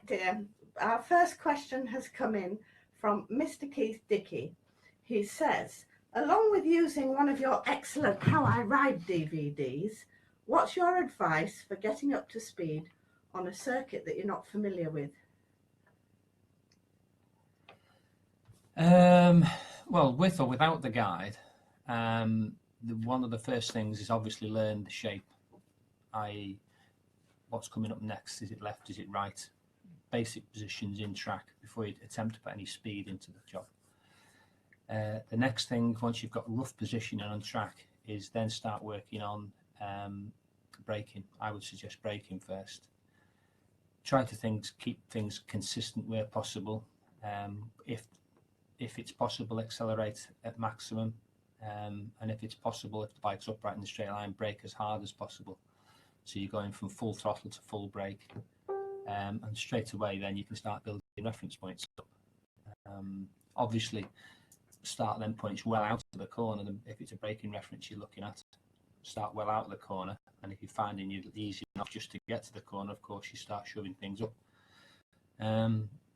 dear. Our first question has come in from Mr. Keith Dickie. He says, along with using one of your excellent How I Ride DVDs, what's your advice for getting up to speed on a circuit that you're not familiar with? Well, with or without the guide, one of the first things is obviously learn the shape, i.e. what's coming up next. Is it left? Is it right? Basic positions in track before you attempt to put any speed into the job. The next thing, once you've got rough positioning on track, is then start working on braking. I would suggest braking first. Try to keep things consistent where possible. If it's possible, accelerate at maximum, and if it's possible, if the bike's upright in the straight line, brake as hard as possible. So you're going from full throttle to full brake, and straight away then you can start building reference points up. Obviously, start them points well out of the corner. If it's a braking reference you're looking at, start well out of the corner, and if you're finding it easy enough just to get to the corner, of course you start shoving things up.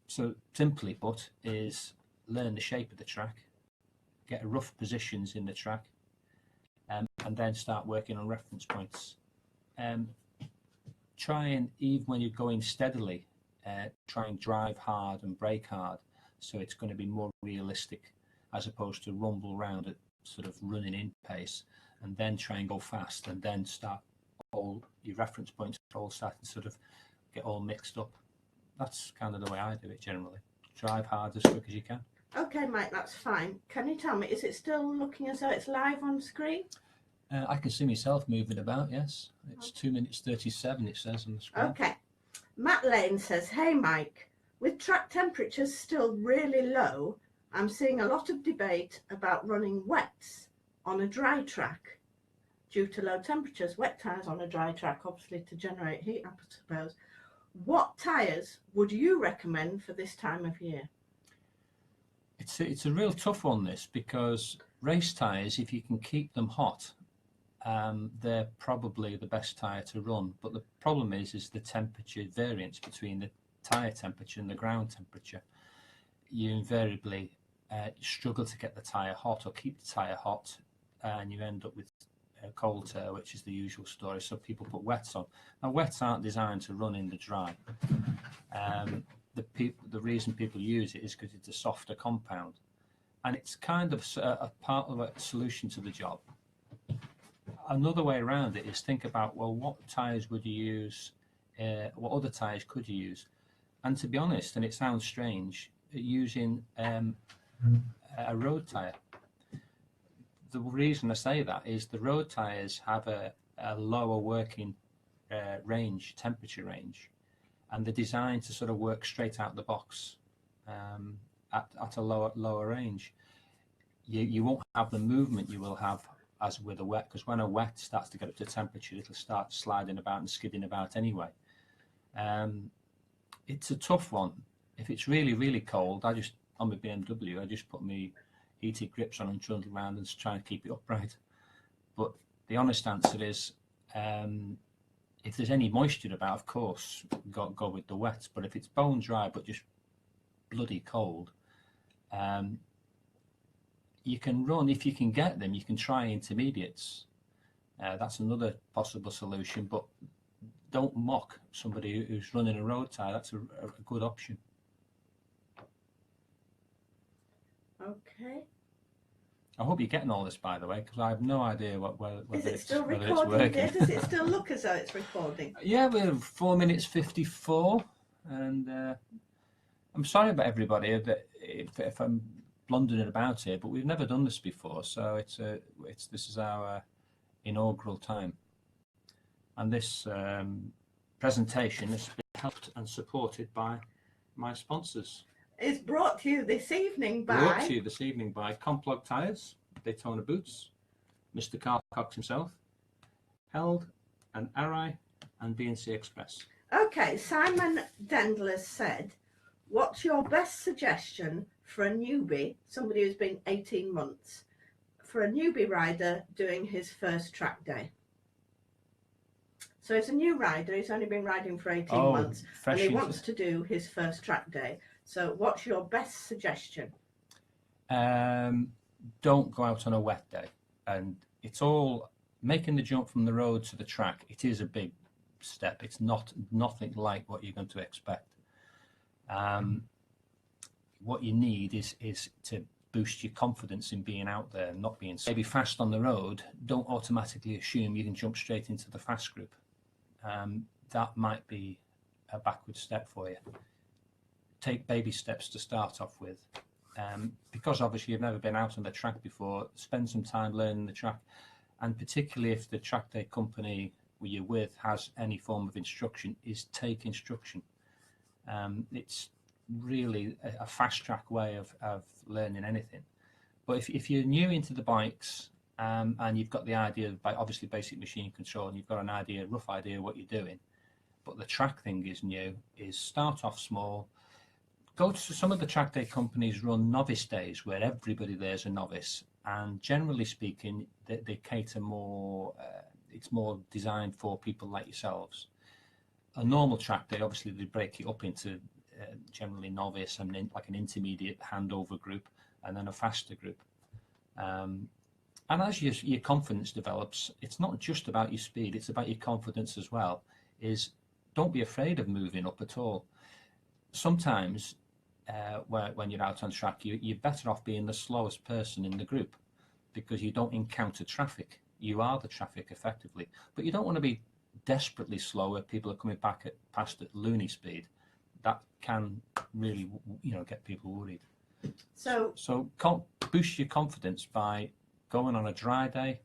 So simply put is learn the shape of the track, get rough positions in the track, and then start working on reference points. Try and, even when you're going steadily, try and drive hard and brake hard, so it's going to be more realistic, as opposed to rumble around at sort of running in pace, and then try and go fast, and then start all your reference points all starting to sort of get all mixed up. That's kind of the way I do it generally. Drive hard as quick as you can. Okay, Mike, that's fine. Can you tell me, is it still looking as though it's live on screen? I can see myself moving about, yes. It's 2 minutes 37, it says on the screen. Okay. Matt Lane says, hey, Mike, with track temperatures still really low, I'm seeing a lot of debate about running wets on a dry track due to low temperatures. Wet tyres on a dry track, obviously, to generate heat, I suppose. What tyres would you recommend for this time of year? It's a real tough one, this, because race tyres, if you can keep them hot, they're probably the best tyre to run. But the problem is the temperature variance between the tyre temperature and the ground temperature. You invariably struggle to get the tyre hot or keep the tyre hot, and you end up with cold tyre, which is the usual story. So people put wets on. Now, wets aren't designed to run in the dry. The reason people use it is because it's a softer compound, and it's kind of a part of a solution to the job. Another way around it is think about, well, what tyres would you use? What other tyres could you use? And to be honest, and it sounds strange, using a road tyre. The reason I say that is the road tyres have a lower working range, temperature range, and they're designed to sort of work straight out the box at a lower range. You won't have the movement you will have as with a wet, because when a wet starts to get up to temperature, it'll start sliding about and skidding about anyway. It's a tough one. If it's really, really cold, on my BMW, I just put my heated grips on and trundle around and try and keep it upright. But the honest answer is, if there's any moisture about, of course, go with the wet. But if it's bone dry but just bloody cold, you can run, if you can get them, you can try intermediates. That's another possible solution, but don't mock somebody who's running a road tyre. That's a good option. Okay. I hope you're getting all this, by the way, because I have no idea whether it's still recording. Does it still look as though it's recording? Yeah, we're 4 minutes 54, and I'm sorry about everybody if I'm blundering about here, but we've never done this before, so this is our inaugural time, and this presentation has been helped and supported by my sponsors. It's brought to you this evening by Complog Tyres, Daytona Boots, Mr. Carl Cox himself, Held and Arai, and BNC Express. Okay, Simon Dendler said, what's your best suggestion for a newbie, somebody who's been 18 months, for a newbie rider doing his first track day? So he's a new rider. He's only been riding for 18 months, and he wants to do his first track day. So what's your best suggestion? Don't go out on a wet day. And it's all making the jump from the road to the track. It is a big step. It's nothing like what you're going to expect. What you need is to boost your confidence in being out there and not being maybe fast on the road. Don't automatically assume you can jump straight into the fast group. That might be a backward step for you. Take baby steps to start off with. Because obviously you've never been out on the track before, spend some time learning the track, and particularly if the track day company you're with has any form of instruction, is take instruction. It's really a fast track way of learning anything. But if you're new into the bikes, and you've got the idea of obviously basic machine control, and you've got a rough idea of what you're doing, but the track thing is new, is start off small. Go to some of the track day companies run novice days where everybody there's a novice, and generally speaking they cater more, it's more designed for people like yourselves. A normal track day, obviously they break it up into generally novice and then like an intermediate handover group and then a faster group. And as your confidence develops, it's not just about your speed, it's about your confidence as well. Don't be afraid of moving up at all. Sometimes when you're out on track, you're better off being the slowest person in the group because you don't encounter traffic. You are the traffic effectively, but you don't want to be desperately slow where people are coming past at loony speed. That can really, get people worried. So boost your confidence by going on a dry day.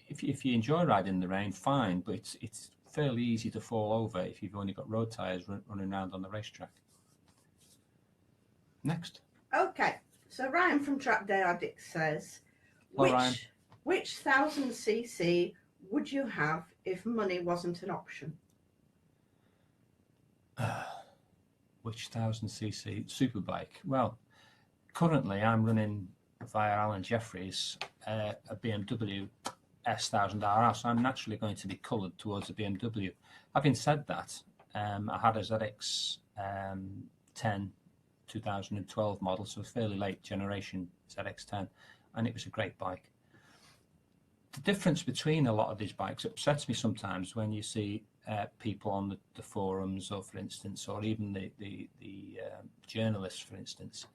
If you enjoy riding in the rain, fine, but it's fairly easy to fall over if you've only got road tyres running around on the racetrack. Next. Okay, so Ryan from Track Day Addict says, Ryan. Which 1000cc would you have if money wasn't an option? Which 1000cc superbike? Well, currently I'm running via Alan Jeffries a BMW S1000RR, so I'm naturally going to be coloured towards the BMW. Having said that, I had a ZX 10 2012 model, so a fairly late generation ZX10, and it was a great bike. The difference between a lot of these bikes upsets me sometimes when you see people on the forums, or for instance, or even the journalists, for instance,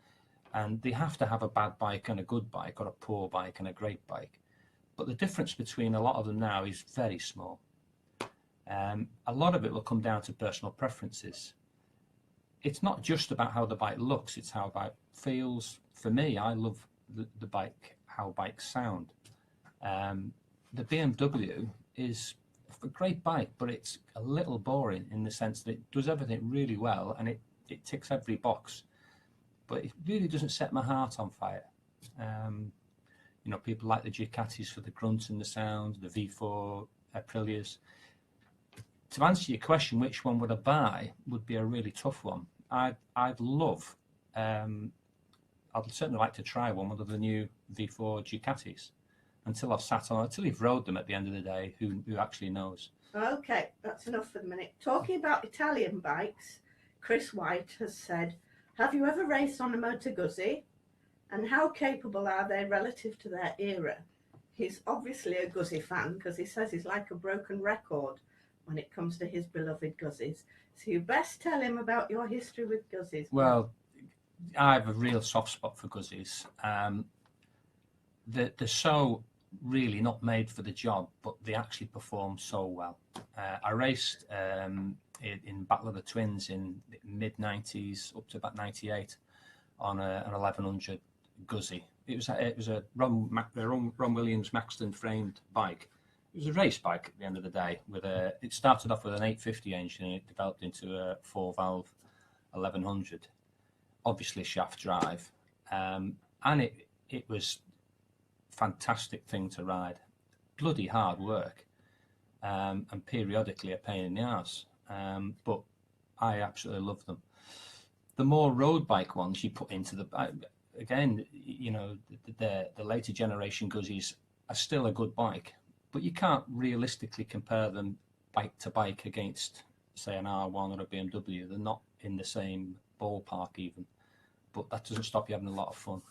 and they have to have a bad bike and a good bike, or a poor bike and a great bike. But the difference between a lot of them now is very small. A lot of it will come down to personal preferences. It's not just about how the bike looks, it's how the bike feels. For me, I love the bike, how bikes sound. The BMW is a great bike, but it's a little boring in the sense that it does everything really well and it ticks every box, but it really doesn't set my heart on fire. People like the Ducatis for the grunt and the sound, the V4 Aprilias. To answer your question, which one would I buy, would be a really tough one. I'd love, I'd certainly like to try one of the new V4 Ducatis. Until you've rode them at the end of the day, who actually knows? Okay, that's enough for the minute. Talking about Italian bikes, Chris White has said, have you ever raced on a Moto Guzzi? And how capable are they relative to their era? He's obviously a Guzzi fan because he says he's like a broken record when it comes to his beloved Guzzis. So you best tell him about your history with Guzzis. Well, I have a real soft spot for Guzzis. They're so really not made for the job, but they actually perform so well. I raced in Battle of the Twins in the mid-90s up to about 98 on an 1100 Guzzi. It was a Ron Williams Maxton framed bike. It was a race bike at the end of the day. It started off with an 850 engine and it developed into a 4-valve 1100, obviously shaft drive, and it was fantastic thing to ride. Bloody hard work, and periodically a pain in the arse, but I absolutely love them. The more road bike ones you put into the again, the later generation Guzzis are still a good bike, but you can't realistically compare them bike to bike against, say, an R1 or a BMW. They're not in the same ballpark even, but that doesn't stop you having a lot of fun.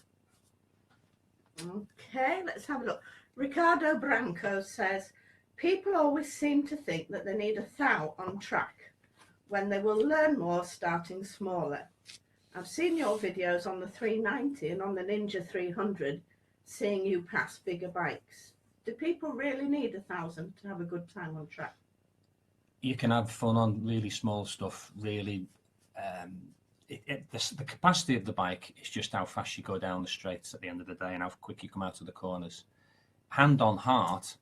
Okay, let's have a look. Ricardo Branco says, people always seem to think that they need a thou on track when they will learn more starting smaller. I've seen your videos on the 390 and on the Ninja 300, seeing you pass bigger bikes. Do people really need 1,000 to have a good time on track? You can have fun on really small stuff, really. The capacity of the bike is just how fast you go down the straights at the end of the day and how quick you come out of the corners. Hand on heart,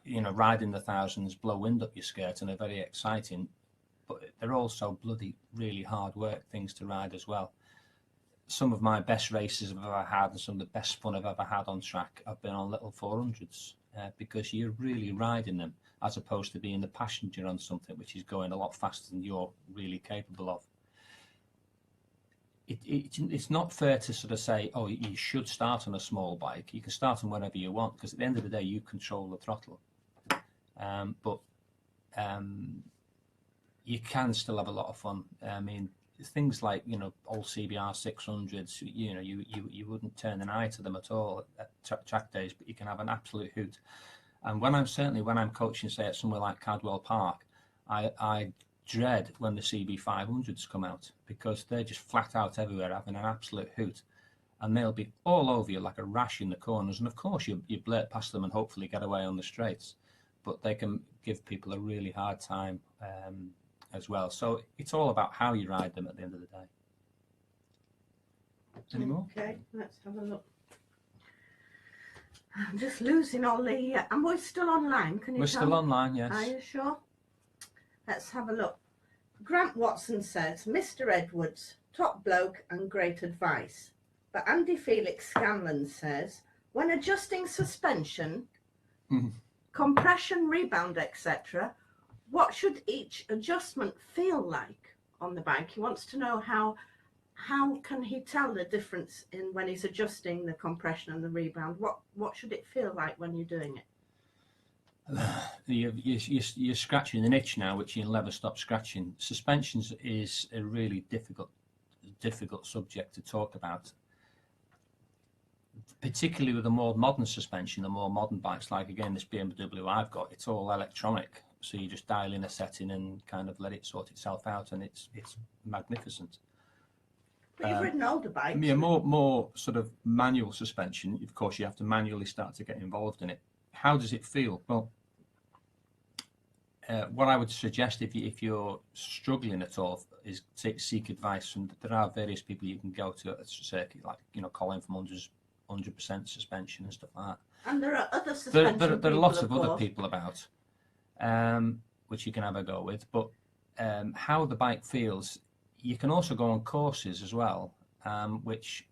riding the thousands blow wind up your skirt and are very exciting, but they're also bloody really hard work things to ride as well. Some of my best races I've ever had and some of the best fun I've ever had on track have been on little 400s because you're really riding them as opposed to being the passenger on something which is going a lot faster than you're really capable of. It's not fair to sort of say, oh, you should start on a small bike. You can start on wherever you want because at the end of the day you control the throttle. But you can still have a lot of fun. I mean, things like old CBR 600s. You wouldn't turn an eye to them at all at track days, but you can have an absolute hoot. And when I'm coaching, say at somewhere like Cadwell Park, I dread when the CB500s come out because they're just flat out everywhere having an absolute hoot, and they'll be all over you like a rash in the corners. And of course, you blurt past them and hopefully get away on the straights, but they can give people a really hard time as well. So it's all about how you ride them at the end of the day. Any more? Okay, let's have a look. I'm just losing all the... and we're still online, can you We're tell still me? online, yes. Are you sure? Let's have a look. Grant Watson says, Mr. Edwards, top bloke and great advice. But Andy Felix Scanlon says, when adjusting suspension, compression, rebound, etc., what should each adjustment feel like on the bike? He wants to know how can he tell the difference in when he's adjusting the compression and the rebound? What should it feel like when you're doing it? You're scratching an itch now, which you'll never stop scratching. Suspensions is a really difficult subject to talk about, particularly with the more modern suspension, the more modern bikes. Like again, this BMW I've got, it's all electronic, so you just dial in a setting and kind of let it sort itself out, and it's magnificent. But you've ridden older bikes. Yeah, more sort of manual suspension. Of course, you have to manually start to get involved in it. How does it feel? Well, what I would suggest if you're struggling at all is seek advice from. There are various people you can go to at the circuit, like Colin from 100% suspension and stuff like that. And there are other suspension. There are lots of other people about, which you can have a go with. But how the bike feels, you can also go on courses as well, which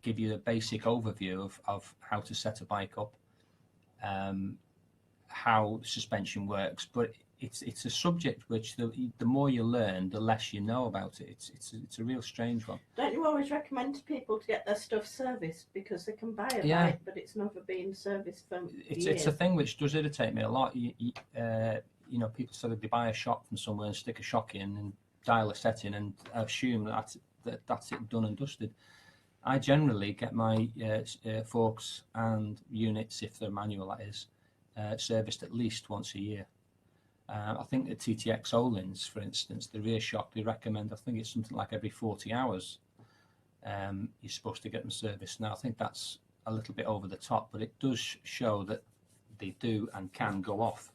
give you a basic overview of how to set a bike up. How suspension works, but it's a subject which the more you learn, the less you know about it. It's a real strange one. Don't you always recommend to people to get their stuff serviced because they can buy a bike, but it's never been serviced for years? It's a thing which does irritate me a lot. People sort of they buy a shock from somewhere and stick a shock in and dial a setting and assume that's it, done and dusted. I generally get my forks and units, if they're manual that is, serviced at least once a year. I think the TTX Olins, for instance, the rear shock, they recommend, I think it's something like every 40 hours you're supposed to get them serviced. Now, I think that's a little bit over the top, but it does show that they do and can go off.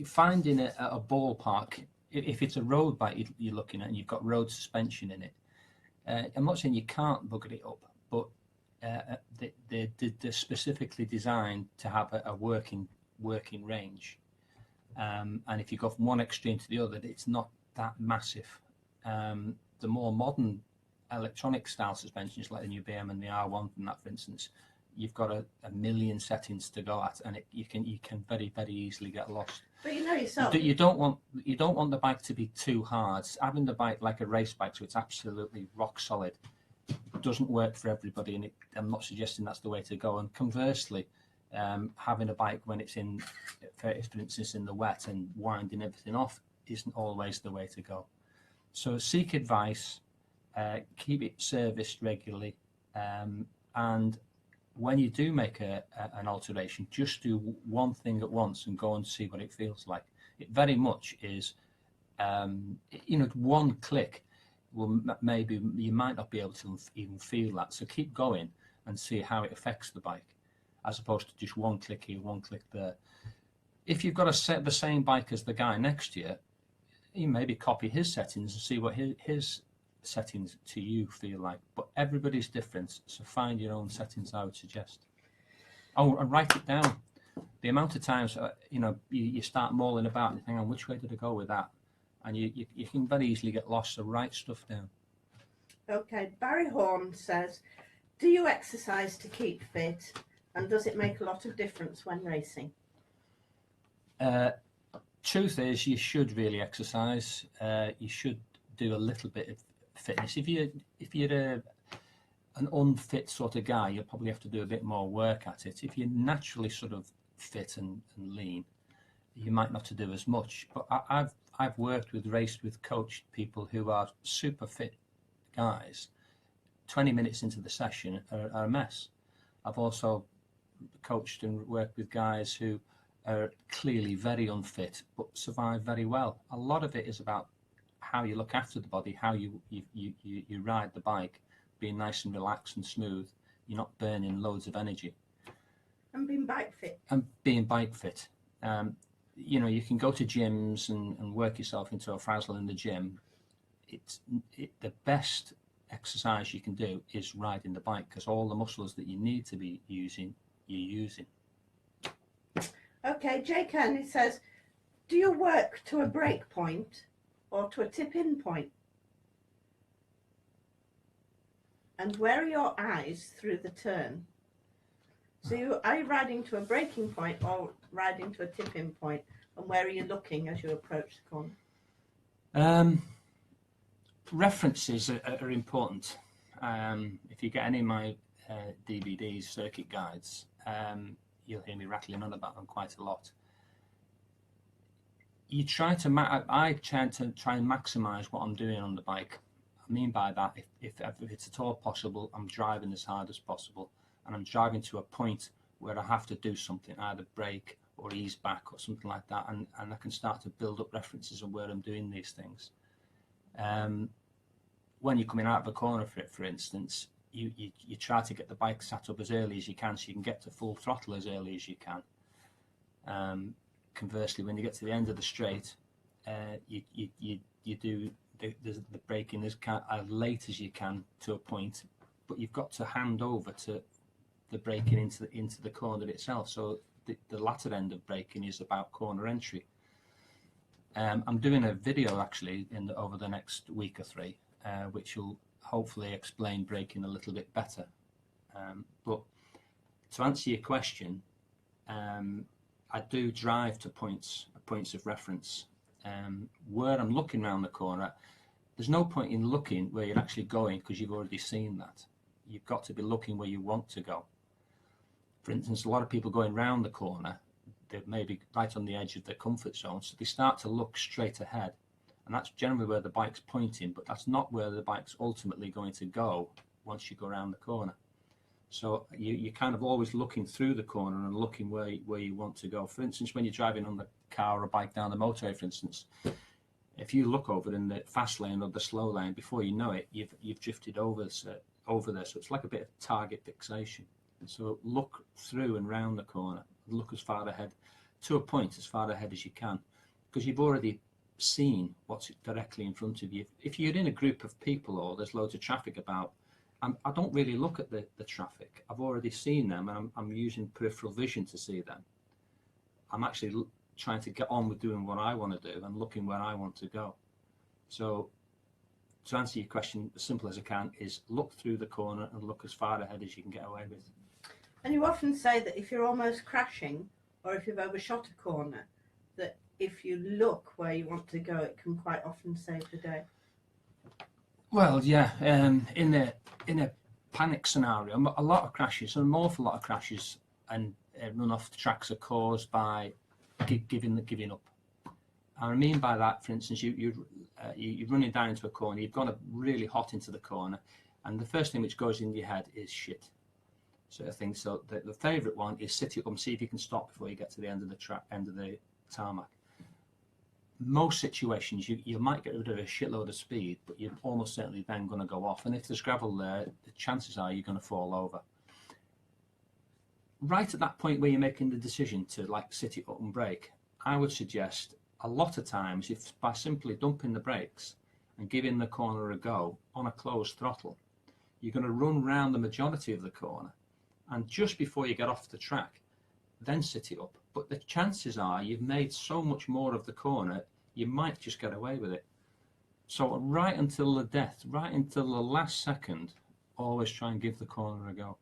Finding a ballpark, if it's a road bike you're looking at and you've got road suspension in it, I'm not saying you can't bugger it up, but they're specifically designed to have a working range. And if you go from one extreme to the other, it's not that massive. The more modern electronic style suspensions, like the new BM and the R1 and that, for instance, you've got a million settings to go at, and you can very, very easily get lost. But you know yourself, you don't want the bike to be too hard. Having the bike like a race bike, so it's absolutely rock solid, doesn't work for everybody, and I'm not suggesting that's the way to go. And conversely, having a bike when it's in, for instance, in the wet and winding everything off isn't always the way to go. So seek advice, keep it serviced regularly, and when you do make an alteration, just do one thing at once and go and see what it feels like. It very much is, one click will maybe you might not be able to even feel that. So keep going and see how it affects the bike, as opposed to just one click here, one click there. If you've got to set the same bike as the guy next to you, you maybe copy his settings and see what his settings to you feel like. But everybody's different, so find your own settings, I would suggest. Oh, and write it down. The amount of times you start mulling about and think, oh, which way did I go with that? And you can very easily get lost, so write stuff down. Okay, Barry Horn says, do you exercise to keep fit, and does it make a lot of difference when racing? Truth is, you should really exercise. You should do a little bit of fitness. If you're an unfit sort of guy, you'll probably have to do a bit more work at it. If you're naturally sort of fit and lean, you might not have to do as much. But I've worked with, raced with, coached people who are super fit guys. 20 minutes into the session are a mess. I've also coached and worked with guys who are clearly very unfit but survive very well. A lot of it is about how you look after the body, how you ride the bike, being nice and relaxed and smooth. You're not burning loads of energy. And being bike fit. You can go to gyms and work yourself into a frazzle in the gym. The best exercise you can do is riding the bike, because all the muscles that you need to be using, you're using. Okay, Jay Kearney says, do you work to a break point or to a tip-in point? And where are your eyes through the turn? So are you riding to a braking point or riding to a tip-in point? And where are you looking as you approach the corner? References are important. If you get any of my DVDs, circuit guides, you'll hear me rattling on about them quite a lot. You try to I try and maximise what I'm doing on the bike. I mean by that, if it's at all possible, I'm driving as hard as possible, and I'm driving to a point where I have to do something, either brake or ease back or something like that, and I can start to build up references on where I'm doing these things. When you're coming out of a corner, for instance, you try to get the bike sat up as early as you can, so you can get to full throttle as early as you can. Conversely, when you get to the end of the straight, you do the braking as late as you can to a point, but you've got to hand over to the braking into the corner itself. So the latter end of braking is about corner entry. I'm doing a video actually over the next week or three, which will hopefully explain braking a little bit better. But to answer your question, I do drive to points of reference. Where I'm looking around the corner, there's no point in looking where you're actually going, because you've already seen that. You've got to be looking where you want to go. For instance, a lot of people going round the corner, they're maybe right on the edge of their comfort zone, so they start to look straight ahead, and that's generally where the bike's pointing, but that's not where the bike's ultimately going to go once you go around the corner. So you're kind of always looking through the corner and looking where you want to go. For instance, when you're driving on the car or a bike down the motorway, for instance, if you look over in the fast lane or the slow lane, before you know it, you've drifted over there. So it's like a bit of target fixation. So look through and round the corner. Look as far ahead, to a point as far ahead as you can, because you've already seen what's directly in front of you. If you're in a group of people or there's loads of traffic about, I don't really look at the traffic. I've already seen them, and I'm using peripheral vision to see them. I'm actually trying to get on with doing what I want to do and looking where I want to go. So to answer your question as simple as I can is look through the corner and look as far ahead as you can get away with. And you often say that if you're almost crashing or if you've overshot a corner, that if you look where you want to go, it can quite often save the day. Well, yeah, in a panic scenario, a lot of crashes, an awful lot of crashes and run off the tracks are caused by giving up. And I mean by that, for instance, you're running down into a corner, you've gone really hot into the corner, and the first thing which goes in your head is shit. Sort of thing. So the favourite one is sit up and see if you can stop before you get to the end of the end of the tarmac. Most situations, you might get rid of a shitload of speed, but you're almost certainly then going to go off. And if there's gravel there, the chances are you're going to fall over. Right at that point where you're making the decision to like sit it up and brake, I would suggest a lot of times, if by simply dumping the brakes and giving the corner a go on a closed throttle, you're going to run round the majority of the corner, and just before you get off the track, then sit it up. But the chances are you've made so much more of the corner, you might just get away with it. So right until the death, right until the last second, always try and give the corner a go.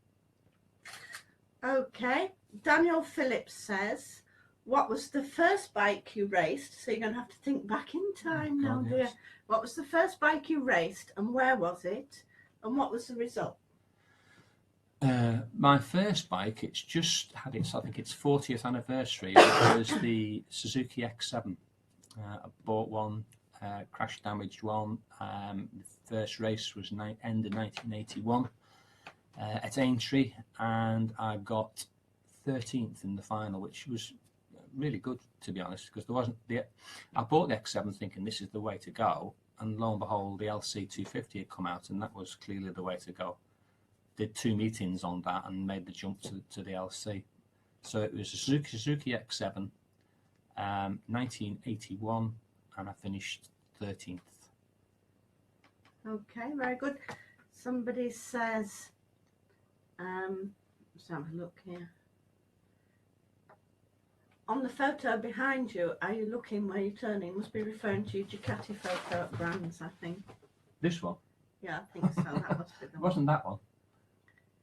Okay, Daniel Phillips says, what was the first bike you raced? So you're going to have to think back in time now, dear. Yes. What was the first bike you raced and where was it? And what was the result? My first bike, it's just had its, I think its 40th anniversary. It was the Suzuki X7. I bought one, crash damaged one. The first race was end of 1981 at Aintree, and I got 13th in the final, which was really good, to be honest, because there wasn't I bought the X7 thinking this is the way to go, and lo and behold, the LC 250 had come out, and that was clearly the way to go. Did 2 meetings on that and made the jump to the LC. So it was a Suzuki X7, 1981, and I finished 13th. Okay, very good. Somebody says, let's have a look here. On the photo behind you, are you looking where you're turning? Must be referring to your Ducati photo at Brands, I think. This one? Yeah, I think so. That must be the one. Wasn't that one?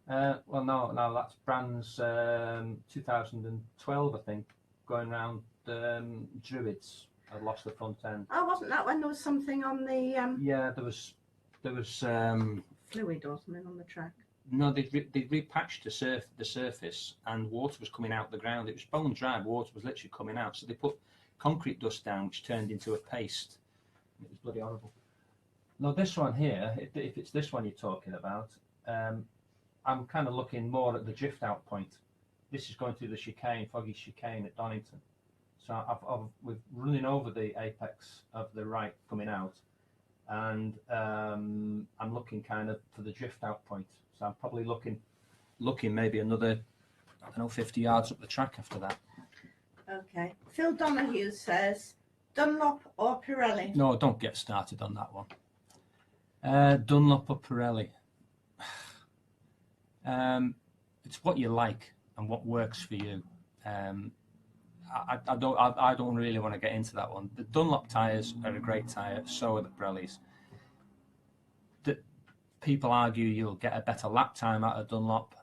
Well, no, that's Brands 2012, I think, going round Druids. I lost the front end. Oh, wasn't that when there was something on the Yeah, there was fluid or something on the track? No, they repatched the surface, and water was coming out the ground. It was bone dry, water was literally coming out. So they put concrete dust down, which turned into a paste. It was bloody horrible. No, this one here, if it's this one you're talking about, I'm kind of looking more at the drift out point. This is going through the chicane, foggy chicane at Donington. So we're running over the apex of the right coming out, and I'm looking kind of for the drift out point. So I'm probably looking maybe another, I don't know, 50 yards up the track after that. Okay. Phil Donahue says, Dunlop or Pirelli? No, don't get started on that one. Dunlop or Pirelli? It's what you like and what works for you. I don't really want to get into that one. The Dunlop tyres are a great tyre, so are the Pirellis. People argue you'll get a better lap time out of Dunlop,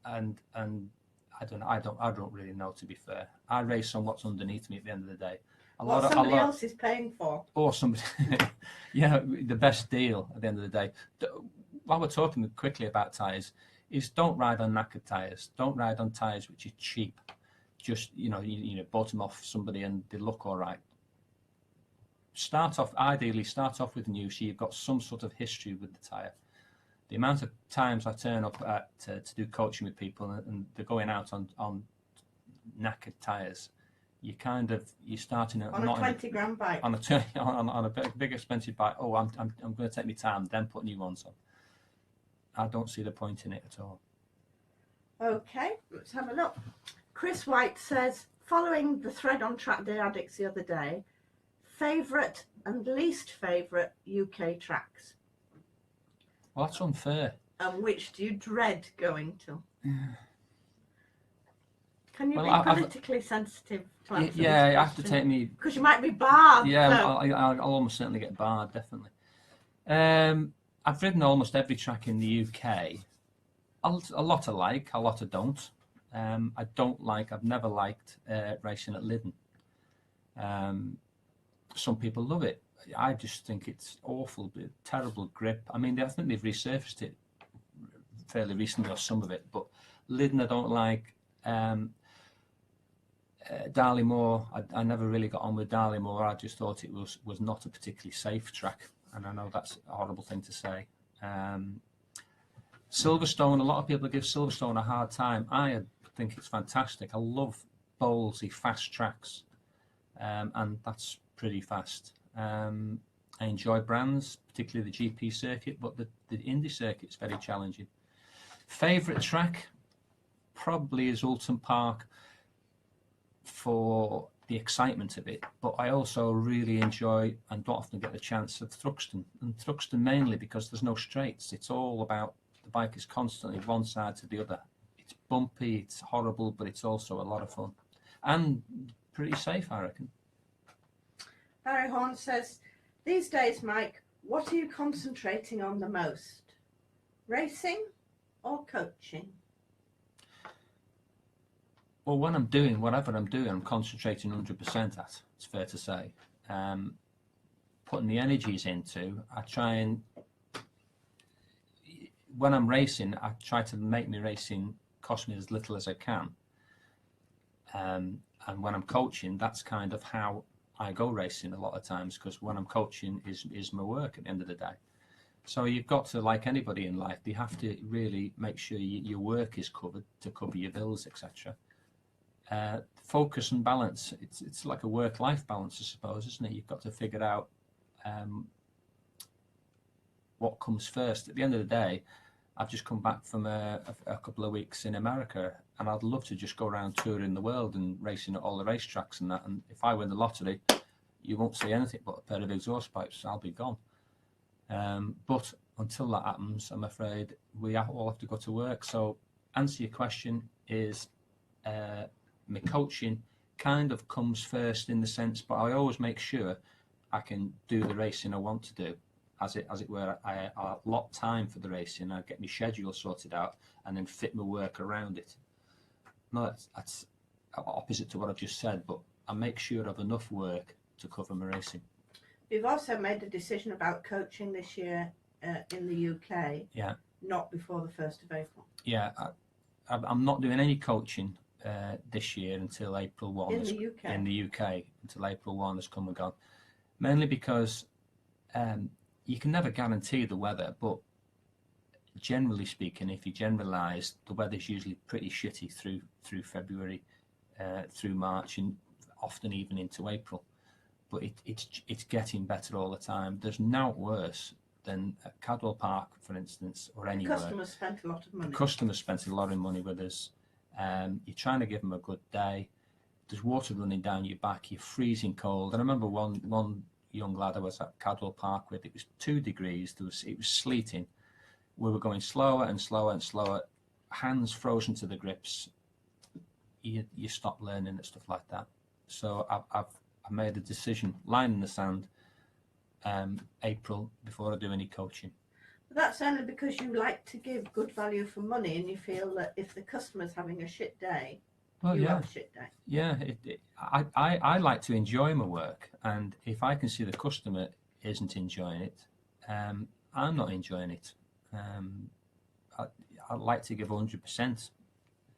and I don't really know, to be fair. I race on what's underneath me at the end of the day. Somebody else is paying for. Or somebody, yeah, the best deal at the end of the day. While we're talking quickly about tyres, is don't ride on knackered tyres. Don't ride on tyres which are cheap. Just, you bought them off somebody and they look all right. Ideally start off with new, so you've got some sort of history with the tyre. The amount of times I turn up to do coaching with people and they're going out on knackered tyres, you're starting on a 20 grand bike. On a big expensive bike. Oh, I'm going to take my time, then put new ones on. I don't see the point in it at all. Okay, let's have a look. Chris White says, following the thread on Track Day Addicts the other day, favourite and least favourite UK tracks? Well, that's unfair. And which do you dread going to? Can you be politically sensitive to answer Yeah, this you have to question? take me... Because you might be barred. Yeah, so. I'll almost certainly get barred, definitely. I've ridden almost every track in the UK. A lot I like, a lot I don't. I've never liked racing at Lyddon. Some people love it. I just think it's awful, terrible grip. I mean, I think they've resurfaced it fairly recently, or some of it, but Lyden I don't like. Darley Moor, I never really got on with Darley Moor. I just thought it was not a particularly safe track, and I know that's a horrible thing to say. Silverstone, a lot of people give Silverstone a hard time. I think it's fantastic. I love bowlsy, fast tracks, and that's pretty fast. I enjoy Brands, particularly the GP circuit, but the Indy circuit's very challenging. Favourite track probably is Oulton Park for the excitement of it, but I also really enjoy and don't often get the chance of Thruxton, and Thruxton mainly because there's no straights. It's all about the bike is constantly one side to the other. It's bumpy, it's horrible, but it's also a lot of fun and pretty safe, I reckon. Harry Horn says, these days, Mike, what are you concentrating on the most? Racing or coaching? Well, when I'm doing whatever I'm doing, I'm concentrating 100% at, it's fair to say. Putting the energies into, I try and, when I'm racing, I try to make my racing cost me as little as I can. And when I'm coaching, that's kind of how I go racing a lot of times, because when I'm coaching is my work at the end of the day. So you've got to, like anybody in life, you have to really make sure your work is covered to cover your bills, etc. Focus and balance, it's like a work-life balance, I suppose, isn't it? You've got to figure out what comes first. At the end of the day, I've just come back from a couple of weeks in America, and I'd love to just go around touring the world and racing at all the racetracks and that. And if I win the lottery, you won't see anything but a pair of exhaust pipes. I'll be gone. But until that happens, I'm afraid we all have to go to work. So, answer your question is, my coaching kind of comes first in the sense, but I always make sure I can do the racing I want to do. As it were, I allot time for the racing, I get my schedule sorted out, and then fit my work around it. No, that's opposite to what I've just said, but I make sure I have enough work to cover my racing. You've also made a decision about coaching this year in the UK. Yeah. Not before the 1st of April. Yeah, I'm not doing any coaching this year until April 1. In the UK? In the UK, until April 1 has come and gone. Mainly because you can never guarantee the weather, but generally speaking, if you generalise, the weather's usually pretty shitty through February, through March, and often even into April. But it's getting better all the time. There's no worse than at Cadwell Park, for instance, or anywhere. Customers spent a lot of money. Customers spent a lot of money with us. You're trying to give them a good day. There's water running down your back. You're freezing cold. And I remember one young lad I was at Cadwell Park with. It was 2 degrees. It was sleeting. We were going slower and slower and slower. Hands frozen to the grips. You stop learning and stuff like that. So I made a decision, line in the sand, April, before I do any coaching. But that's only because you like to give good value for money, and you feel that if the customer's having a shit day, you have a shit day. Yeah, I like to enjoy my work, and if I can see the customer isn't enjoying it, I'm not enjoying it. I like to give 100%,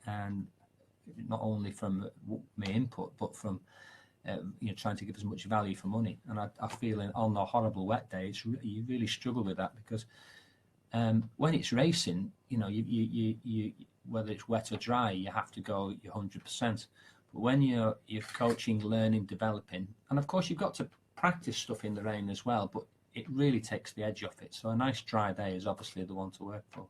and not only from my input, but from trying to give as much value for money. And I feel on a horrible wet day, you really struggle with that, because when it's racing, you whether it's wet or dry, you have to go your 100%. But when you're coaching, learning, developing, and of course you've got to practice stuff in the rain as well, but it really takes the edge off it. So a nice dry day is obviously the one to work for.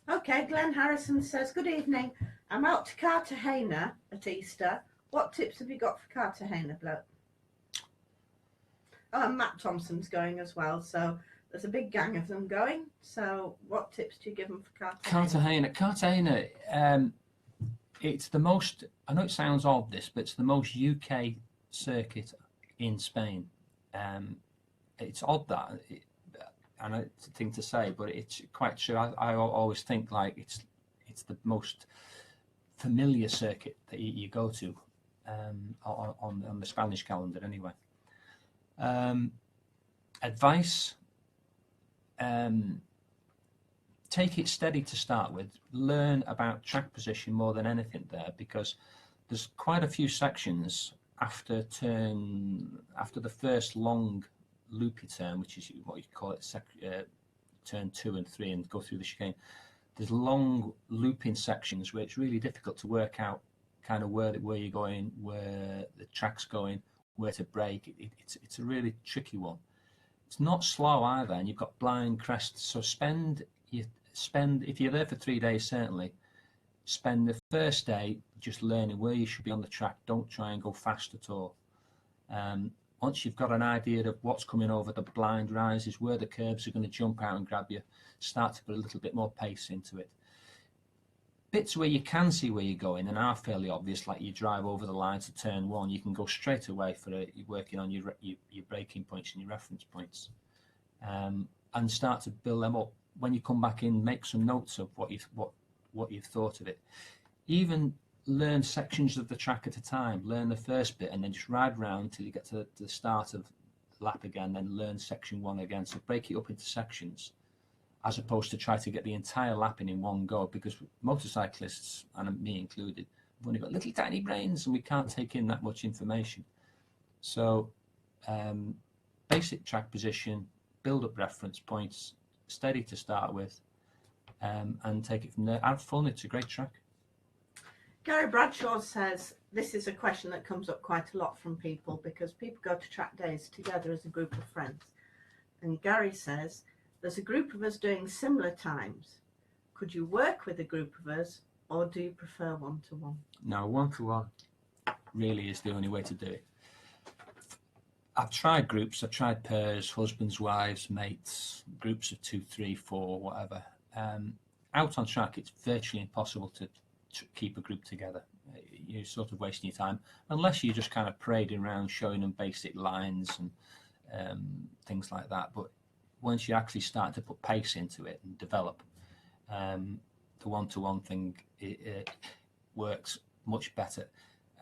Okay, Glenn Harrison says, good evening. I'm out to Cartagena at Easter. What tips have you got for Cartagena, bloke? Oh, and Matt Thompson's going as well, so there's a big gang of them going. So what tips do you give them for Cartagena? Cartagena, it's the most, I know it sounds odd this, but it's the most UK circuit in Spain. It's odd that, and it's a thing to say, but it's quite true. I always think like it's the most familiar circuit that you go to on the Spanish calendar anyway. Advice: take it steady to start with. Learn about track position more than anything there, because there's quite a few sections after the first long loopy turn, which is what you call it, turn 2 and 3, and go through the chicane. There's long looping sections where it's really difficult to work out kind of where you're going, where the track's going, where to brake. It's a really tricky one. It's not slow either, and you've got blind crests. So if you're there for 3 days, certainly spend the first day just learning where you should be on the track. Don't try and go fast at all. Once you've got an idea of what's coming over the blind rises, where the curbs are going to jump out and grab you, start to put a little bit more pace into it. Bits where you can see where you're going and are fairly obvious, like you drive over the line to turn 1, you can go straight away for it. You're working on your braking points and your reference points, and start to build them up. When you come back in, make some notes of what you've thought of it. Even learn sections of the track at a time. Learn the first bit and then just ride round till you get to the start of the lap again, then learn section 1 again. So break it up into sections, as opposed to try to get the entire lap in one go, because motorcyclists, and me included, have only got little tiny brains and we can't take in that much information. So basic track position, build up reference points, steady to start with, and take it from there. Have fun. It's a great track. Gary Bradshaw says this is a question that comes up quite a lot from people, because people go to track days together as a group of friends. And Gary says, there's a group of us doing similar times. Could you work with a group of us, or do you prefer one-to-one? No, one-to-one really is the only way to do it. I've tried groups, I've tried pairs, husbands, wives, mates, groups of 2, 3, 4, whatever. Out on track, it's virtually impossible to keep a group together. You're sort of wasting your time, unless you're just kind of parading around showing them basic lines and things like that. But once you actually start to put pace into it and develop, the one-to-one thing it works much better.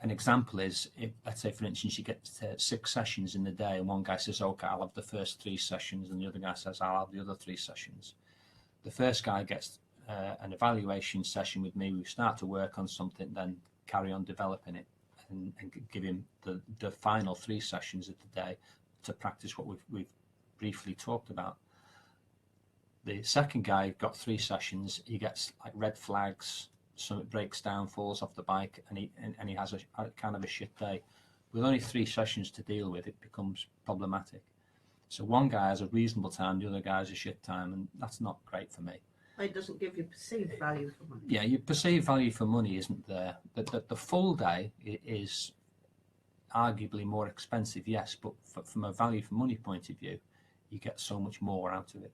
An example is, if, let's say, for instance, you get 6 sessions in the day, and one guy says, okay, I'll have the first 3 sessions, and the other guy says, I'll have the other 3 sessions. The first guy gets an evaluation session with me. We start to work on something, then carry on developing it, and give him the final 3 sessions of the day to practice what we've briefly talked about. The second guy got 3 sessions. He gets like red flags, something breaks down, falls off the bike, and he has a kind of a shit day. With only 3 sessions to deal with, it becomes problematic. So one guy has a reasonable time, the other guy has a shit time, and that's not great for me. It doesn't give you perceived value for money. Yeah, your perceived value for money isn't there. The full day is arguably more expensive, yes, but from a value for money point of view, you get so much more out of it.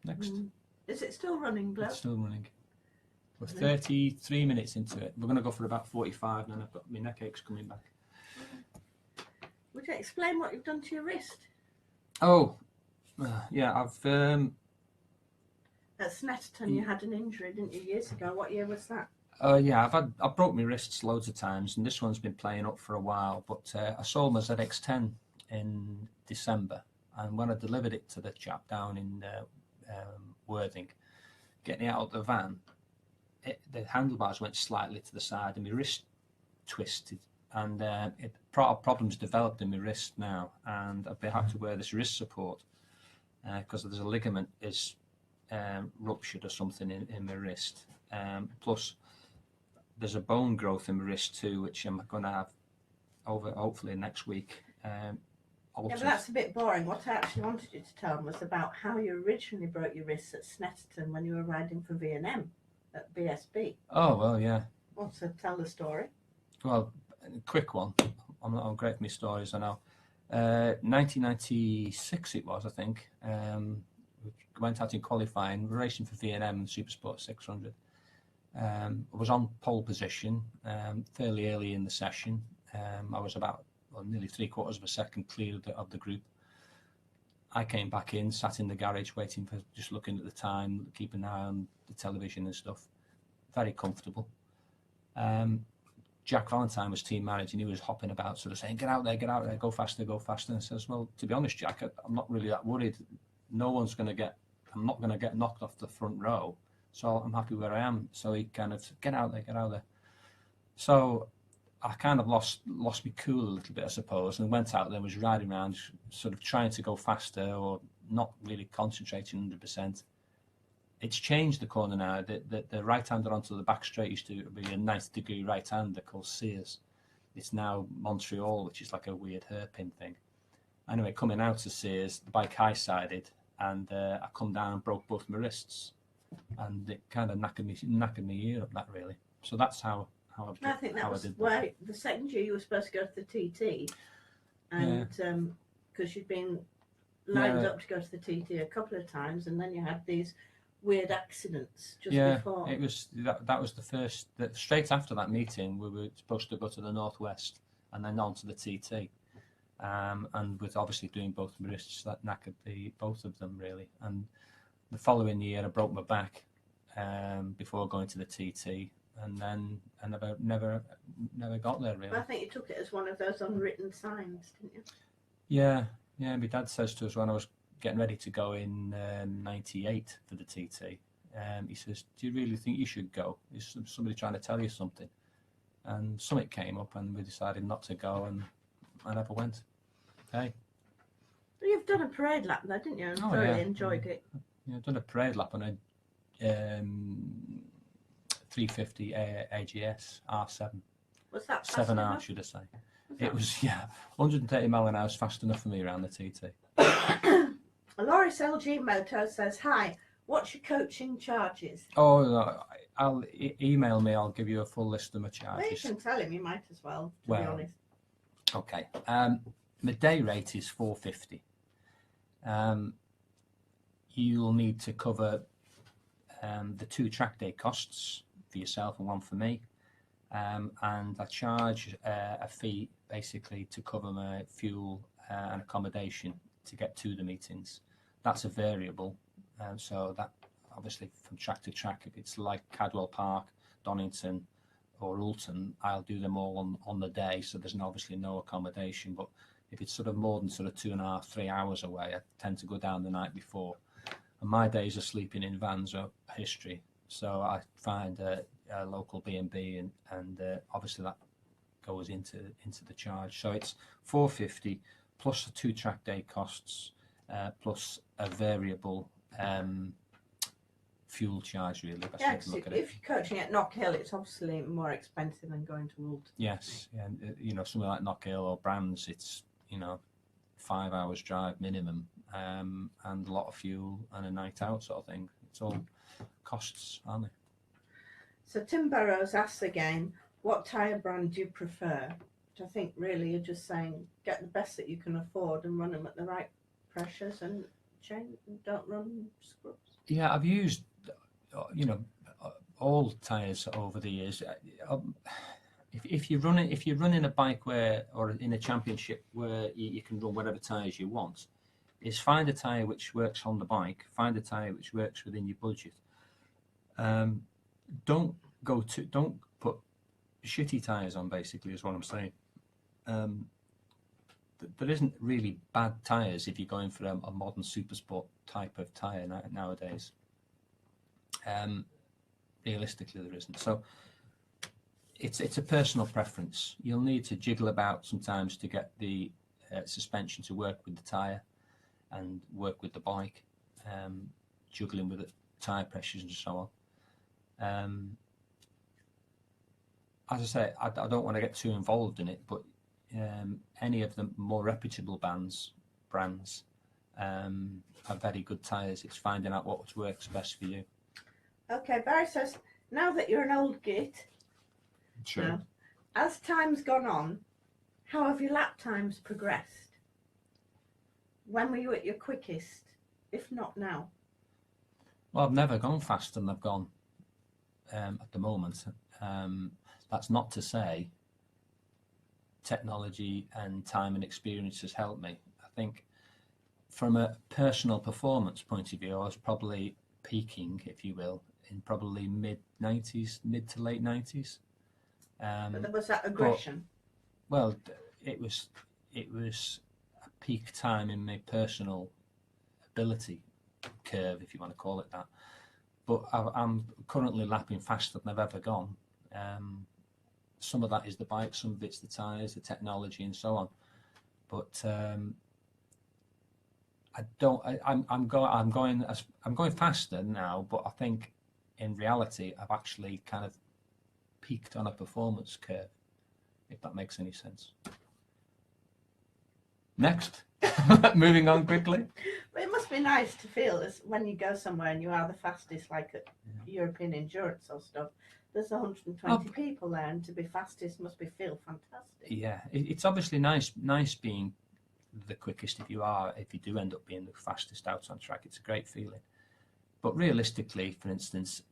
Next. Is it still running, Blair? It's still running. We're 33 minutes into it. We're going to go for about 45, and then I've got my neck aches coming back. Would you explain what you've done to your wrist? Oh, yeah, I've... At Snetterton, you had an injury, didn't you, years ago? What year was that? Yeah, I've broke my wrists loads of times, and this one's been playing up for a while, but I sold my ZX10 in December, and when I delivered it to the chap down in Worthing, getting it out of the van, the handlebars went slightly to the side and my wrist twisted, and problems developed in my wrist now, and I've had to wear this wrist support because there's a ligament is ruptured or something in my wrist, plus there's a bone growth in my wrist too, which I'm going to have over hopefully next week. Yeah, but that's a bit boring. What I actually wanted you to tell them was about how you originally broke your wrists at Snetterton when you were riding for V&M at BSB. Oh, well, yeah. Well, so tell the story. Well, a quick one. I'm great with my stories, I know. 1996 it was, I think. We went out in qualifying, racing for V&M Supersport 600. I was on pole position fairly early in the session. I was about nearly 3/4 of a second clear of the group. I came back in, sat in the garage waiting for, just looking at the time, keeping an eye on the television and stuff. Very comfortable. Jack Valentine was team manager, and he was hopping about, sort of saying, get out there, go faster, go faster. And I says, well, to be honest, Jack, I'm not really that worried. I'm not going to get knocked off the front row, so I'm happy where I am. So he kind of said, get out there. So I kind of lost my cool a little bit, I suppose, and went out there and was riding around, sort of trying to go faster or not really concentrating 100%. It's changed the corner now. The right-hander onto the back straight used to be a 90-degree right-hander called Sears. It's now Montreal, which is like a weird hairpin thing. Anyway, coming out of Sears, the bike high-sided, and I come down and broke both my wrists, and it kind of knackered me ear up, that really. So that's how I think that was where the second year you were supposed to go to the TT, and because you'd been lined up to go to the TT a couple of times, and then you had these weird accidents just before. It was that was the first. Straight after that meeting, we were supposed to go to the Northwest and then on to the TT, and with obviously doing both my wrists, that knackered both of them really. And the following year, I broke my back before going to the TT, and then I never got there really. I think you took it as one of those unwritten signs, didn't you? Yeah. My dad says to us when I was getting ready to go in '98 for the TT, he says, do you really think you should go? Is somebody trying to tell you something? And something came up and we decided not to go, and I never went. Hey. Well, you've done a parade lap there, didn't you? And thoroughly enjoyed it. Yeah, I've done a parade lap on a 350 AGS R7. Was that 7R, should I say. It was, 130 mile an hour is fast enough for me around the TT. Loris LG Moto says, hi, what's your coaching charges? Oh, no, I'll email me, I'll give you a full list of my charges. Well, you can tell him, you might as well, to be honest. Okay. My day rate is $450. You'll need to cover the 2 track day costs for yourself and one for me. And I charge a fee basically to cover my fuel and accommodation to get to the meetings. That's a variable, so that obviously from track to track, if it's like Cadwell Park, Donington or Oulton, I'll do them all on the day, so there's obviously no accommodation. But if it's sort of more than sort of 2.5, 3 hours away, I tend to go down the night before. And my days of sleeping in vans are history, so I find a local B&B, and obviously that goes into the charge. So it's $450 plus the 2 track day costs, plus a variable fuel charge, really. If you're coaching at Knock Hill, it's obviously more expensive than going to Oulton. Yes, somewhere like Knock Hill or Brands, it's 5 hours drive minimum, and a lot of fuel and a night out sort of thing. It's all costs, aren't they? So Tim Burrows asks again, what tyre brand do you prefer? Which I think really you're just saying get the best that you can afford and run them at the right pressures and don't run scrubs. Yeah, I've used all tyres over the years. If you're running a bike or in a championship where you can run whatever tyres you want, is find a tyre which works on the bike, find a tyre which works within your budget. Don't put shitty tyres on, basically, is what I'm saying. There isn't really bad tyres if you're going for a modern supersport type of tyre nowadays. Realistically, there isn't. So it's a personal preference. You'll need to jiggle about sometimes to get the suspension to work with the tyre and work with the bike, juggling with the tyre pressures and so on. As I say, I don't want to get too involved in it, but any of the more reputable brands have very good tyres. It's finding out what works best for you. Okay, Barry says, now that you're an old git, sure. As time's gone on, how have your lap times progressed? When were you at your quickest, if not now? Well, I've never gone faster than I've gone at the moment. That's not to say technology and time and experience has helped me. I think from a personal performance point of view, I was probably peaking, if you will, in probably mid to late 90s. But there was that aggression. Well, it was a peak time in my personal ability curve, if you want to call it that. But I'm currently lapping faster than I've ever gone. Some of that is the bike, some of it's the tyres, the technology, and so on. But I'm going faster now. But I think in reality, I've actually kind of peaked on a performance curve, if that makes any sense. Next, moving on quickly. But it must be nice to feel as when you go somewhere and you are the fastest, like at European endurance or stuff. There's 120 people there, and to be fastest must feel fantastic. Yeah, it's obviously nice being the quickest if you do end up being the fastest out on track. It's a great feeling. But realistically, for instance,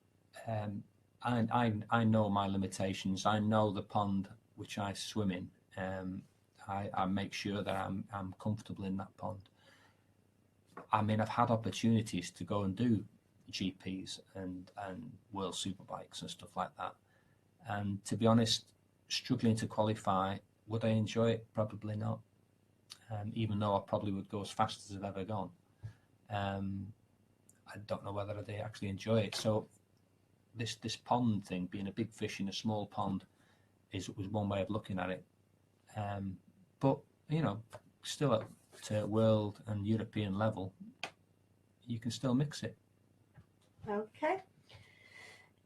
I know my limitations. I know the pond which I swim in. I make sure that I'm comfortable in that pond. I mean, I've had opportunities to go and do GPs and World Superbikes and stuff like that. And to be honest, struggling to qualify, would I enjoy it? Probably not. Even though I probably would go as fast as I've ever gone. I don't know whether I'd actually enjoy it. So this pond thing, being a big fish in a small pond, was one way of looking at it. But you know, still at world and European level, you can still mix it. Okay.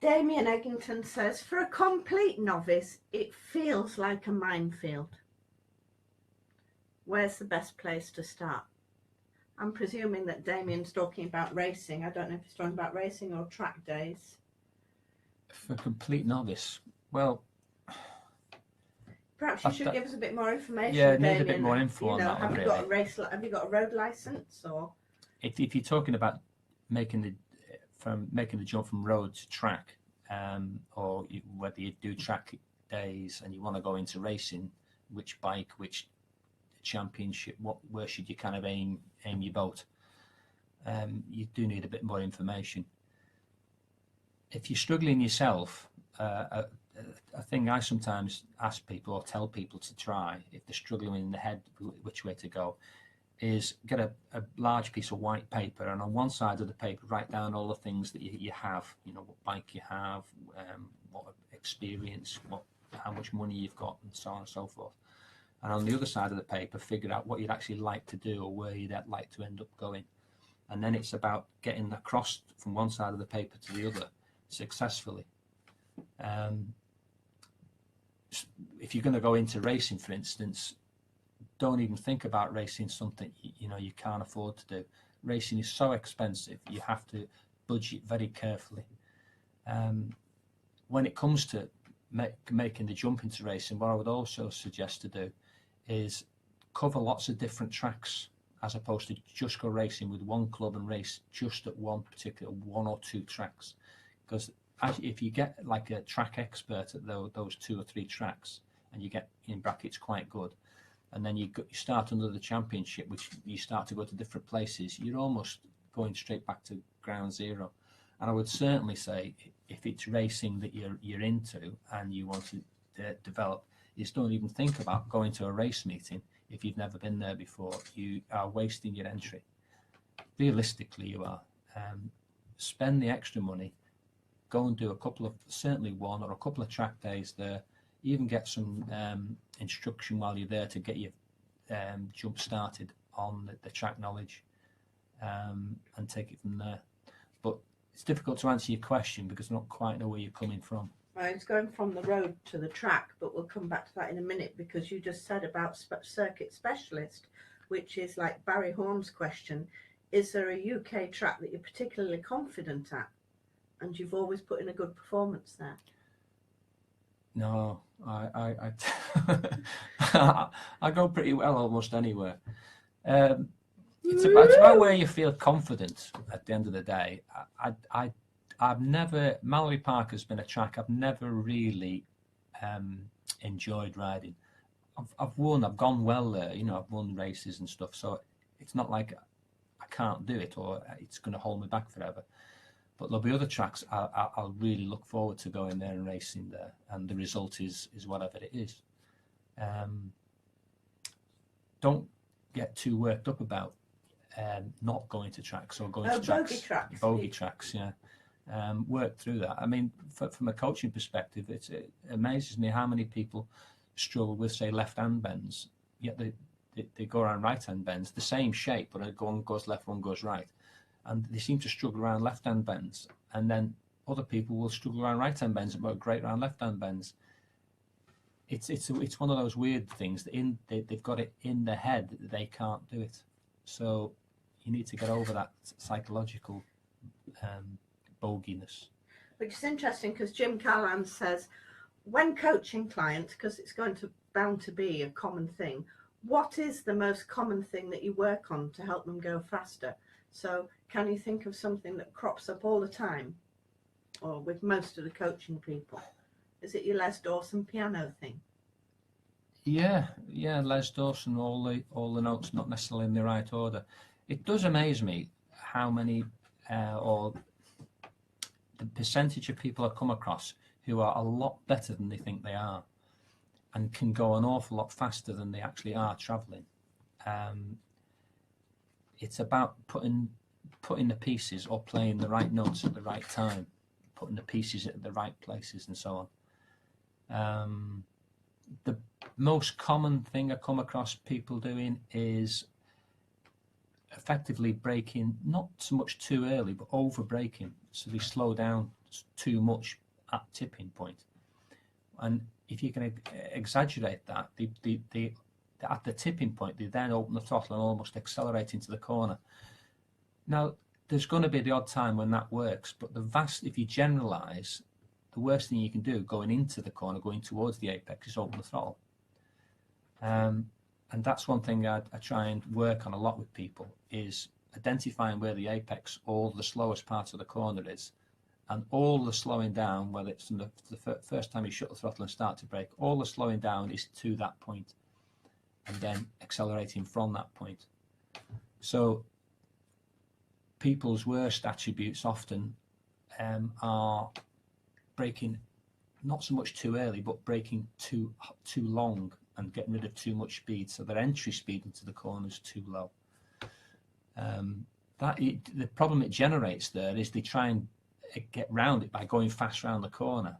Damien Eggington says, for a complete novice, it feels like a minefield. Where's the best place to start? I'm presuming that Damien's talking about racing. I don't know if he's talking about racing or track days. For a complete novice, well, perhaps you should give us a bit more information. Yeah, Damien. need a bit more info on that. Have you got a road license, or? If you're talking about making the jump from road to track, or whether you do track days and you want to go into racing, which bike, which championship, where should you kind of aim your boat? You do need a bit more information. If you're struggling yourself, a thing I sometimes ask people or tell people to try, if they're struggling in the head which way to go, is get a large piece of white paper, and on one side of the paper write down all the things that you have, you know, what bike you have, what experience, how much money you've got, and so on and so forth. And on the other side of the paper, figure out what you'd actually like to do or where you'd like to end up going. And then it's about getting across from one side of the paper to the other successfully. If you're going to go into racing, for instance, don't even think about racing something you can't afford to do. Racing is so expensive, you have to budget very carefully. When it comes to making the jump into racing, what I would also suggest to do is cover lots of different tracks, as opposed to just go racing with one club and race just at one or two tracks. Because if you get like a track expert at those 2 or 3 tracks, and you get in brackets quite good, and then you start under the championship, which you start to go to different places, you're almost going straight back to ground zero. And I would certainly say, if it's racing that you're into and you want to develop, is don't even think about going to a race meeting if you've never been there before. You are wasting your entry. Realistically, you are. Spend the extra money, go and do certainly one or a couple of track days there, even get some instruction while you're there to get you jump started on the track knowledge, and take it from there. But it's difficult to answer your question because I don't quite know where you're coming from. Well, it's going from the road to the track, but we'll come back to that in a minute, because you just said about circuit specialist, which is like Barry Horn's question. Is there a UK track that you're particularly confident at, and you've always put in a good performance there? No, I I go pretty well almost anywhere. It's about where you feel confident at the end of the day. I've never, Mallory Park has been a track I've never really enjoyed riding. I've gone well there, I've won races and stuff, so it's not like I can't do it or it's going to hold me back forever. But there'll be other tracks I'll really look forward to going there and racing there, and the result is whatever it is. Don't get too worked up about not going to tracks or going to tracks. Bogey tracks, yeah. Work through that. I mean, from a coaching perspective, it amazes me how many people struggle with, say, left-hand bends, yet they go around right-hand bends, the same shape, but one goes left, one goes right. And they seem to struggle around left-hand bends, and then other people will struggle around right-hand bends and work great around left-hand bends. It's one of those weird things that they've got it in their head that they can't do it. So you need to get over that psychological boginess. Which is interesting because Jim Callahan says, when coaching clients, because it's bound to be a common thing, what is the most common thing that you work on to help them go faster? So can you think of something that crops up all the time, or with most of the coaching people? Is it your Les Dawson piano thing? Yeah, Les Dawson, all the notes not necessarily in the right order. It does amaze me how many, or the percentage of people I come across who are a lot better than they think they are, and can go an awful lot faster than they actually are travelling. It's about putting the pieces or playing the right notes at the right time, putting the pieces at the right places, and so on. The most common thing I come across people doing is effectively braking, not so much too early, but over braking. So they slow down too much at tipping point. And if you can exaggerate that, at the tipping point, they then open the throttle and almost accelerate into the corner. Now, there's going to be the odd time when that works, but if you generalize, the worst thing you can do going into the corner, going towards the apex, is open the throttle. And that's one thing I try and work on a lot with people, is identifying where the apex or the slowest part of the corner is, and all the slowing down, whether it's from the first time you shut the throttle and start to brake, all the slowing down is to that point, and then accelerating from that point. So people's worst attributes often are braking not so much too early, but braking too long and getting rid of too much speed, so their entry speed into the corner is too low. The problem it generates there is they try and get round it by going fast round the corner,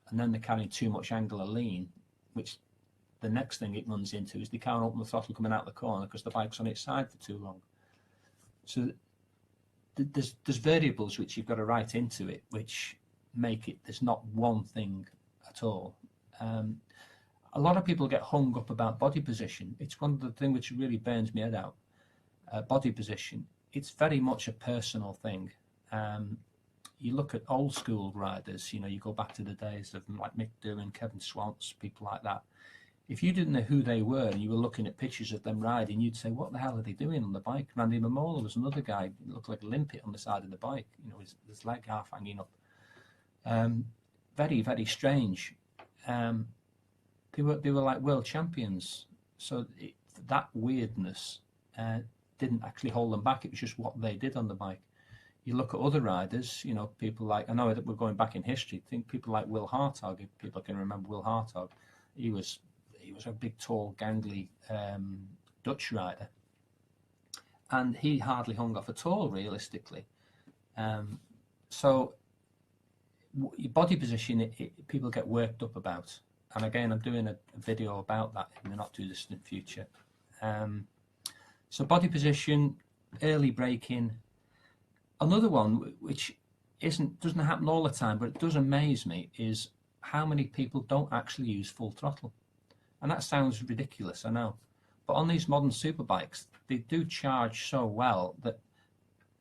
and then they're carrying too much angular lean, which the next thing it runs into is they can't open the throttle coming out the corner because the bike's on its side for too long. So there's variables which you've got to write into it, which make it, there's not one thing at all. A lot of people get hung up about body position. It's one of the things which really burns my head out. Body position, it's very much a personal thing. You look at old school riders, you go back to the days of like Mick Doohan, Kevin Swantz, people like that. If you didn't know who they were and you were looking at pictures of them riding, you'd say, what the hell are they doing on the bike? Randy Mamola was another guy, he looked like a limpet on the side of the bike, his leg half hanging up. Very, very strange. They were like world champions. So that weirdness didn't actually hold them back. It was just what they did on the bike. You look at other riders, people like, I know that we're going back in history, think people like Will Hartog, if people can remember Will Hartog. He was a big, tall, gangly Dutch rider. And he hardly hung off at all, realistically. So your body position, people get worked up about. And again, I'm doing a video about that in the not too distant future. So body position, early braking. Another one which doesn't happen all the time, but it does amaze me, is how many people don't actually use full throttle. And that sounds ridiculous, I know. But on these modern superbikes, they do charge so well that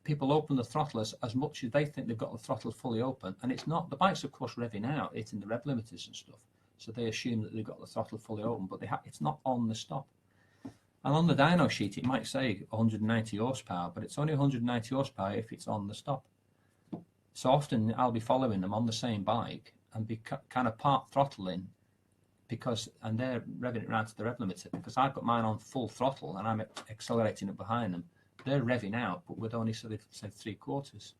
people open the throttle as much as they think they've got the throttle fully open. And it's not. The bike's, of course, revving out, hitting the rev limiters and stuff. So they assume that they've got the throttle fully open, but it's not on the stop. And on the dyno sheet, it might say 190 horsepower, but it's only 190 horsepower if it's on the stop. So often I'll be following them on the same bike and be kind of part throttling, and they're revving it around to the rev limiter, because I've got mine on full throttle and I'm accelerating it behind them. They're revving out, but with only sort of, say, 3/4.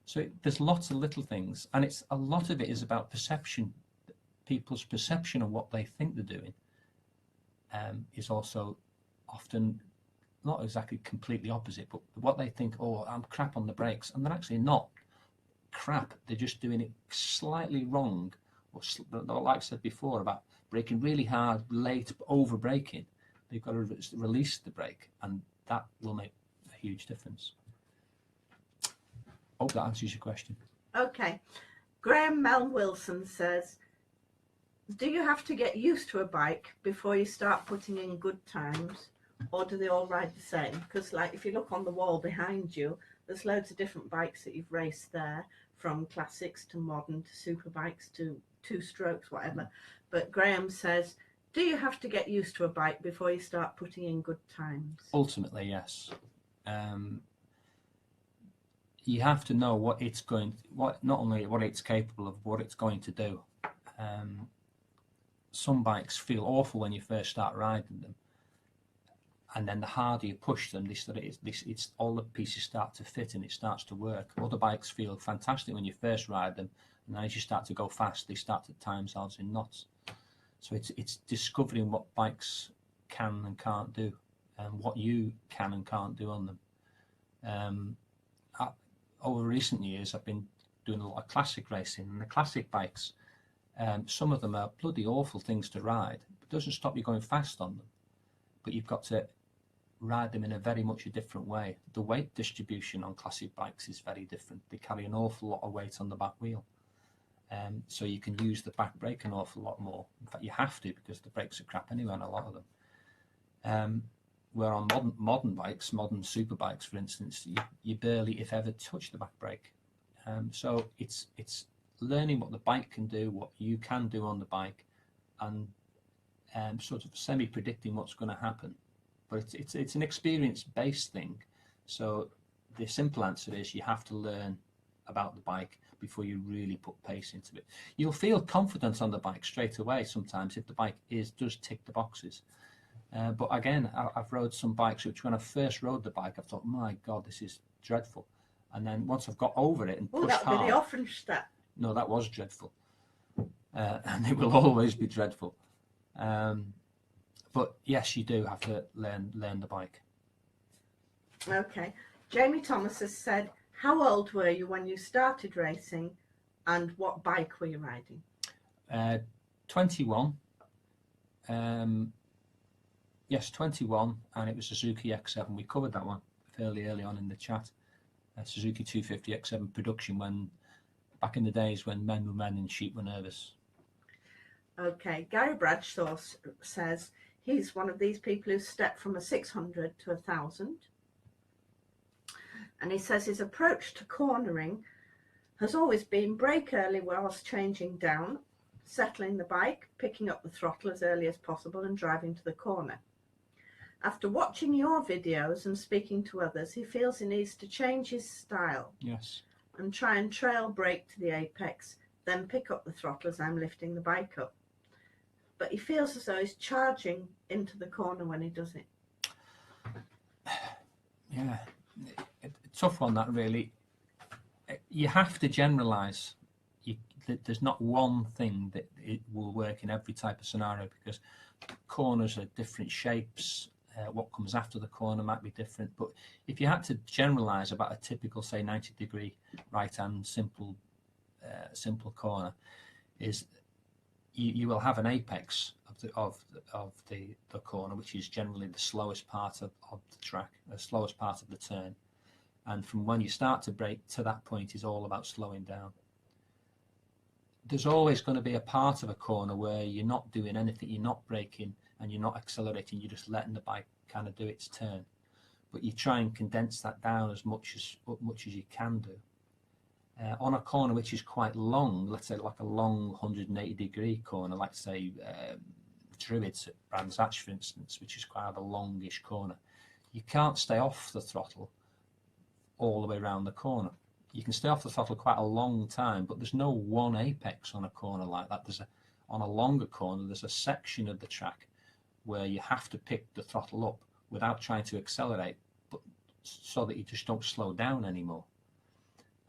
So there's lots of little things, and it's a lot of it is about perception. People's perception of what they think they're doing is also often not exactly completely opposite, but what they think, oh, I'm crap on the brakes, and they're actually not crap. They're just doing it slightly wrong, or like I said before about braking really hard, late, over braking. They've got to release the brake, and that will make a huge difference. Hope that answers your question. Okay. Graham Mel Wilson says, do you have to get used to a bike before you start putting in good times, or do they all ride the same? Because like if you look on the wall behind you, there's loads of different bikes that you've raced there, from classics to modern to super bikes to two strokes, whatever. But Graham says, do you have to get used to a bike before you start putting in good times? Ultimately, yes. You have to know what it's going, not only what it's capable of, what it's going to do. Some bikes feel awful when you first start riding them, and then the harder you push them, it's all the pieces start to fit and it starts to work. Other bikes feel fantastic when you first ride them, and as you start to go fast, they start to tie themselves in knots. So it's discovering what bikes can and can't do, and what you can and can't do on them. Over recent years, I've been doing a lot of classic racing, and the classic bikes, some of them are bloody awful things to ride. It doesn't stop you going fast on them, but you've got to ride them in a very much a different way. The weight distribution on classic bikes is very different. They carry an awful lot of weight on the back wheel. So you can use the back brake an awful lot more. In fact, you have to, because the brakes are crap anyway on a lot of them. Where on modern bikes, modern super bikes, for instance, you barely, if ever, touch the back brake. So it's learning what the bike can do, what you can do on the bike, and sort of semi-predicting what's going to happen. But it's an experience-based thing. So the simple answer is you have to learn about the bike before you really put pace into it. You'll feel confident on the bike straight away sometimes if the bike does tick the boxes. But again, I've rode some bikes which when I first rode the bike, I thought, my God, this is dreadful. And then once I've got over it and pushed that hard... would be the Offenstadt. No, that was dreadful. And it will always be dreadful. But yes, you do have to learn the bike. Okay. Jamie Thomas has said, how old were you when you started racing, and what bike were you riding? 21. Yes, 21, and it was Suzuki X7. We covered that one fairly early on in the chat. Suzuki 250 X7 production, back in the days when men were men and sheep were nervous. Okay. Gary Bradshaws says he's one of these people who stepped from a 600 to 1,000. And he says his approach to cornering has always been brake early whilst changing down, settling the bike, picking up the throttle as early as possible and driving to the corner. After watching your videos and speaking to others, he feels he needs to change his style. Yes. And try and trail brake to the apex, then pick up the throttle as I'm lifting the bike up. But he feels as though he's charging into the corner when he does it. Yeah, a tough one that really. You have to generalise. There's not one thing that it will work in every type of scenario, because corners are different shapes. What comes after the corner might be different. But if you had to generalise about a typical, say, 90-degree right-hand simple corner, is you will have an apex of the corner, which is generally the slowest part of the track, the slowest part of the turn. And from when you start to brake to that point is all about slowing down. There's always going to be a part of a corner where you're not doing anything, you're not braking and you're not accelerating, you're just letting the bike kind of do its turn. But you try and condense that down as much as you can do. On a corner which is quite long, let's say like a long 180-degree corner, like say Druids at Brands Hatch, for instance, which is quite a longish corner, you can't stay off the throttle all the way around the corner. You can stay off the throttle quite a long time, but there's no one apex on a corner like that. On a longer corner, there's a section of the track where you have to pick the throttle up without trying to accelerate, but so that you just don't slow down anymore.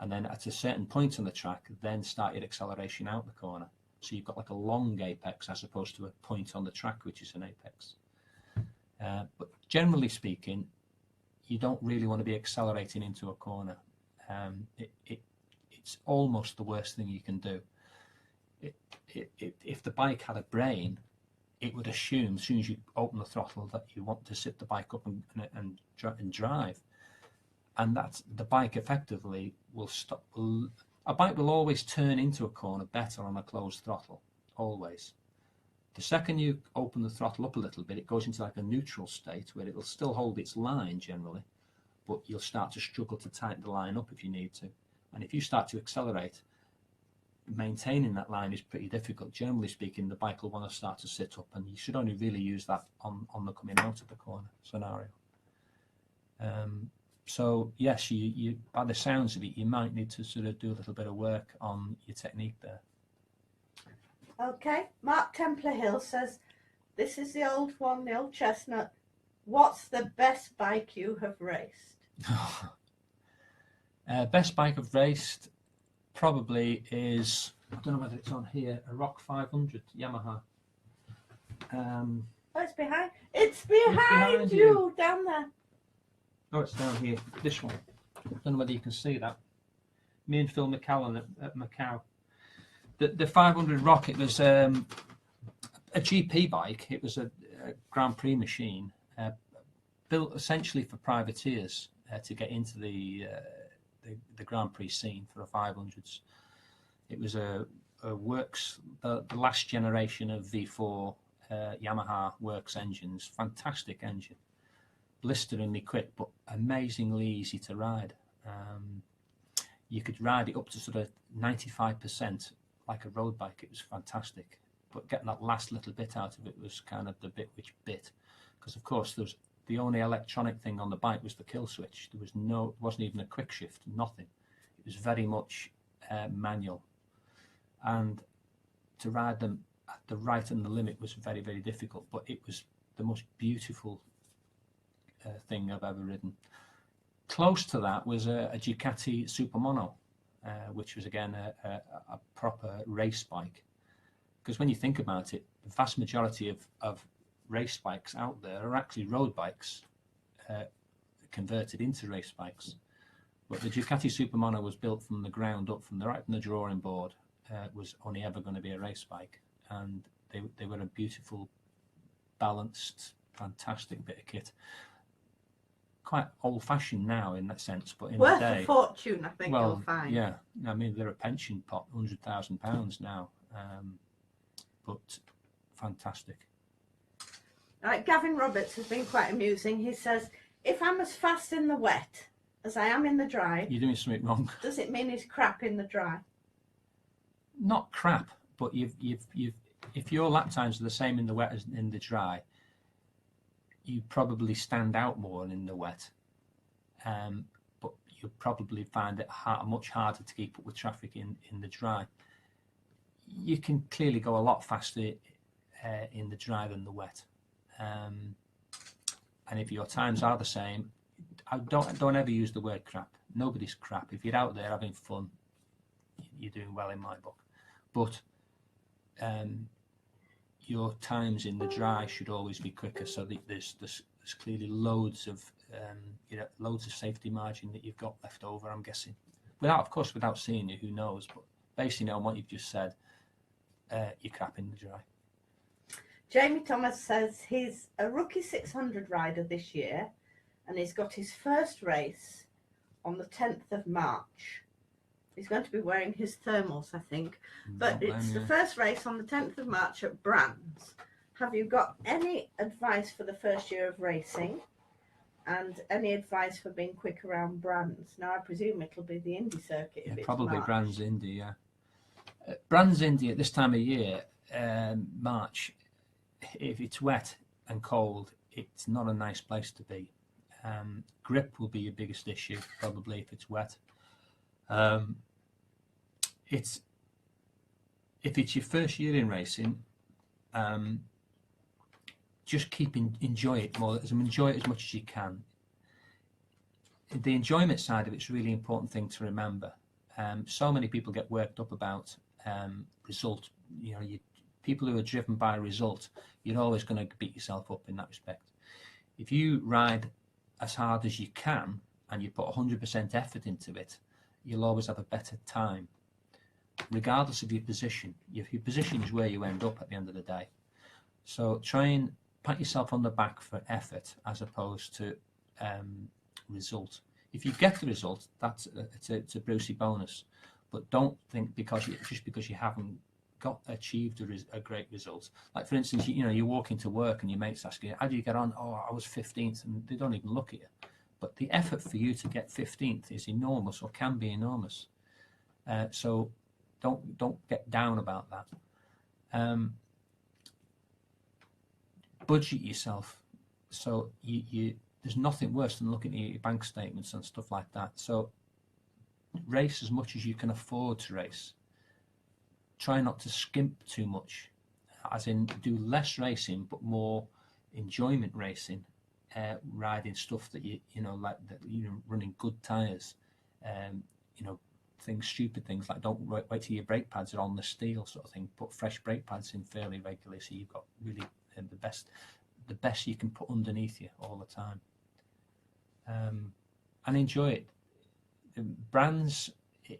and then at a certain point on the track, then start your acceleration out the corner. So you've got like a long apex as opposed to a point on the track, which is an apex. But generally speaking, you don't really want to be accelerating into a corner. It's almost the worst thing you can do. If the bike had a brain, it would assume as soon as you open the throttle that you want to sit the bike up and drive. And that's the bike effectively will stop. A bike will always turn into a corner better on a closed throttle, always. The second you open the throttle up a little bit, it goes into like a neutral state where it will still hold its line generally, but you'll start to struggle to tighten the line up if you need to. And if you start to accelerate, maintaining that line is pretty difficult. Generally speaking, the bike will want to start to sit up, and you should only really use that on the coming out of the corner scenario. So yes, you by the sounds of it, you might need to sort of do a little bit of work on your technique there. Okay, Mark Templar Hill says, this is the old one, the old chestnut. What's the best bike you have raced? Best bike I've raced probably is, I don't know whether it's on here, a Rock 500 Yamaha. Oh, it's behind you, down there. Oh, it's down here, this one. I don't know whether you can see that. Me and Phil McCallan at Macau. The 500 Rock, it was a GP bike. It was a Grand Prix machine built essentially for privateers to get into the Grand Prix scene for the 500s. It was a works, the last generation of V4 Yamaha works engines. Fantastic engine, blisteringly quick, but amazingly easy to ride. You could ride it up to sort of 95% like a road bike. It was fantastic, but getting that last little bit out of it was kind of the bit which bit, because of course there was the only electronic thing on the bike was the kill switch. There was wasn't even a quick shift, nothing. It was very much manual, and to ride them at the right and the limit was very, very difficult, but it was the most beautiful thing I've ever ridden. Close to that was a Ducati Supermono, which was again a proper race bike. Because when you think about it, the vast majority of race bikes out there are actually road bikes converted into race bikes. But the Ducati Supermono was built from the ground up, from the drawing board. Was only ever going to be a race bike, and they were a beautiful, balanced, fantastic bit of kit. Quite old-fashioned now in that sense, but in worth the day, a fortune, I think you'll find. Yeah, I mean they're a pension pot, £100,000 now, but fantastic. Right, Gavin Roberts has been quite amusing. He says, if I'm as fast in the wet as I am in the dry, You're doing something wrong. does it mean he's crap in the dry? Not crap, but if your lap times are the same in the wet as in the dry, you probably stand out more in the wet, but you'll probably find it much harder to keep up with traffic in the dry. You can clearly go a lot faster in the dry than the wet, and if your times are the same, don't ever use the word crap. Nobody's crap. If you're out there having fun, you're doing well in my book. But your times in the dry should always be quicker, so that there's clearly loads of safety margin that you've got left over, I'm guessing. Without seeing you, who knows? But basically on what you've just said, you're crap in the dry. Jamie Thomas says he's a rookie 600 rider this year, and he's got his first race on the 10th of March. He's going to be wearing his thermals, I think. But it's the first race on the 10th of March at Brands. Have you got any advice for the first year of racing? And any advice for being quick around Brands? Now, I presume it'll be the Indy circuit. Yeah, probably March. Brands Indy, yeah. Brands Indy at this time of year, March, if it's wet and cold, it's not a nice place to be. Grip will be your biggest issue, probably, if it's wet. If it's your first year in racing, just enjoy it more. Enjoy it as much as you can. The enjoyment side of it's a really important thing to remember. So many people get worked up about result. People who are driven by result, you're always going to beat yourself up in that respect. If you ride as hard as you can and you put 100% effort into it, you'll always have a better time, regardless of your position. Your position is where you end up at the end of the day. So try and pat yourself on the back for effort as opposed to result. If you get the result, it's a Brucey bonus. But don't think because you haven't achieved a great result. Like for instance, you walk into work and your mates ask you, how do you get on? Oh, I was 15th, and they don't even look at you. But the effort for you to get 15th is enormous, or can be enormous. So don't get down about that. Budget yourself. So there's nothing worse than looking at your bank statements and stuff like that. So race as much as you can afford to race. Try not to skimp too much, as in do less racing but more enjoyment racing, riding stuff that like that, running good tyres, stupid things like don't wait till your brake pads are on the steel sort of thing. Put fresh brake pads in fairly regularly, so you've got really the best you can put underneath you all the time, and enjoy it. Brands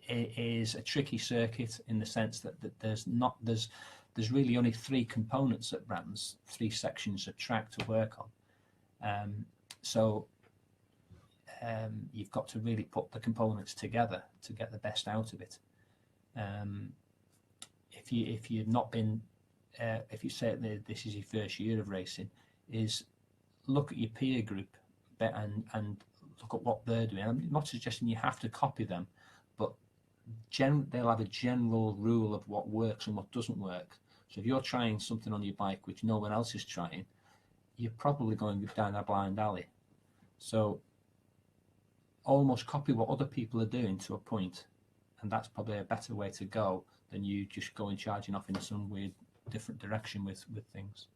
is a tricky circuit in the sense that there's really only three components at Brands, three sections of track to work on. So you've got to really put the components together to get the best out of it. If you've not been, if you say this is your first year of racing, is look at your peer group and look at what they're doing. I'm not suggesting you have to copy them, but they'll have a general rule of what works and what doesn't work. So if you're trying something on your bike which no one else is trying, you're probably going down a blind alley. So almost copy what other people are doing to a point, and that's probably a better way to go than you just going charging off in some weird different direction with things.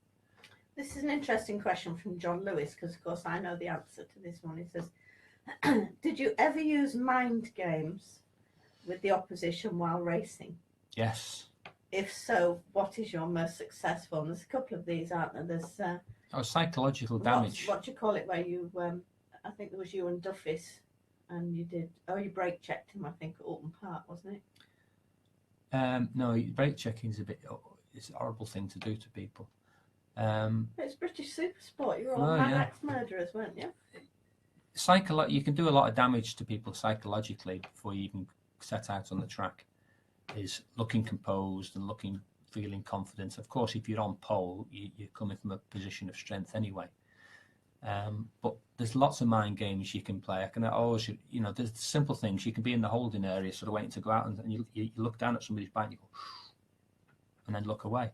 This is an interesting question from John Lewis, because of course I know the answer to this one. He says, did you ever use mind games with the opposition while racing? Yes. If so, what is your most successful? And there's a couple of these, aren't there? There's psychological damage. What do you call it, where you I think it was you and Duffy's, and you brake checked him, I think, at Alton Park, wasn't it? No, brake checking is it's a horrible thing to do to people. It's British super sport. You're all mad ex-murderers, weren't you? You can do a lot of damage to people psychologically before you even set out on the track. Is looking composed and feeling confident. Of course, if you're on pole, you're coming from a position of strength anyway. But there's lots of mind games you can play. I can always, there's simple things. You can be in the holding area, sort of waiting to go out, and you look down at somebody's bike, and you go, and then look away.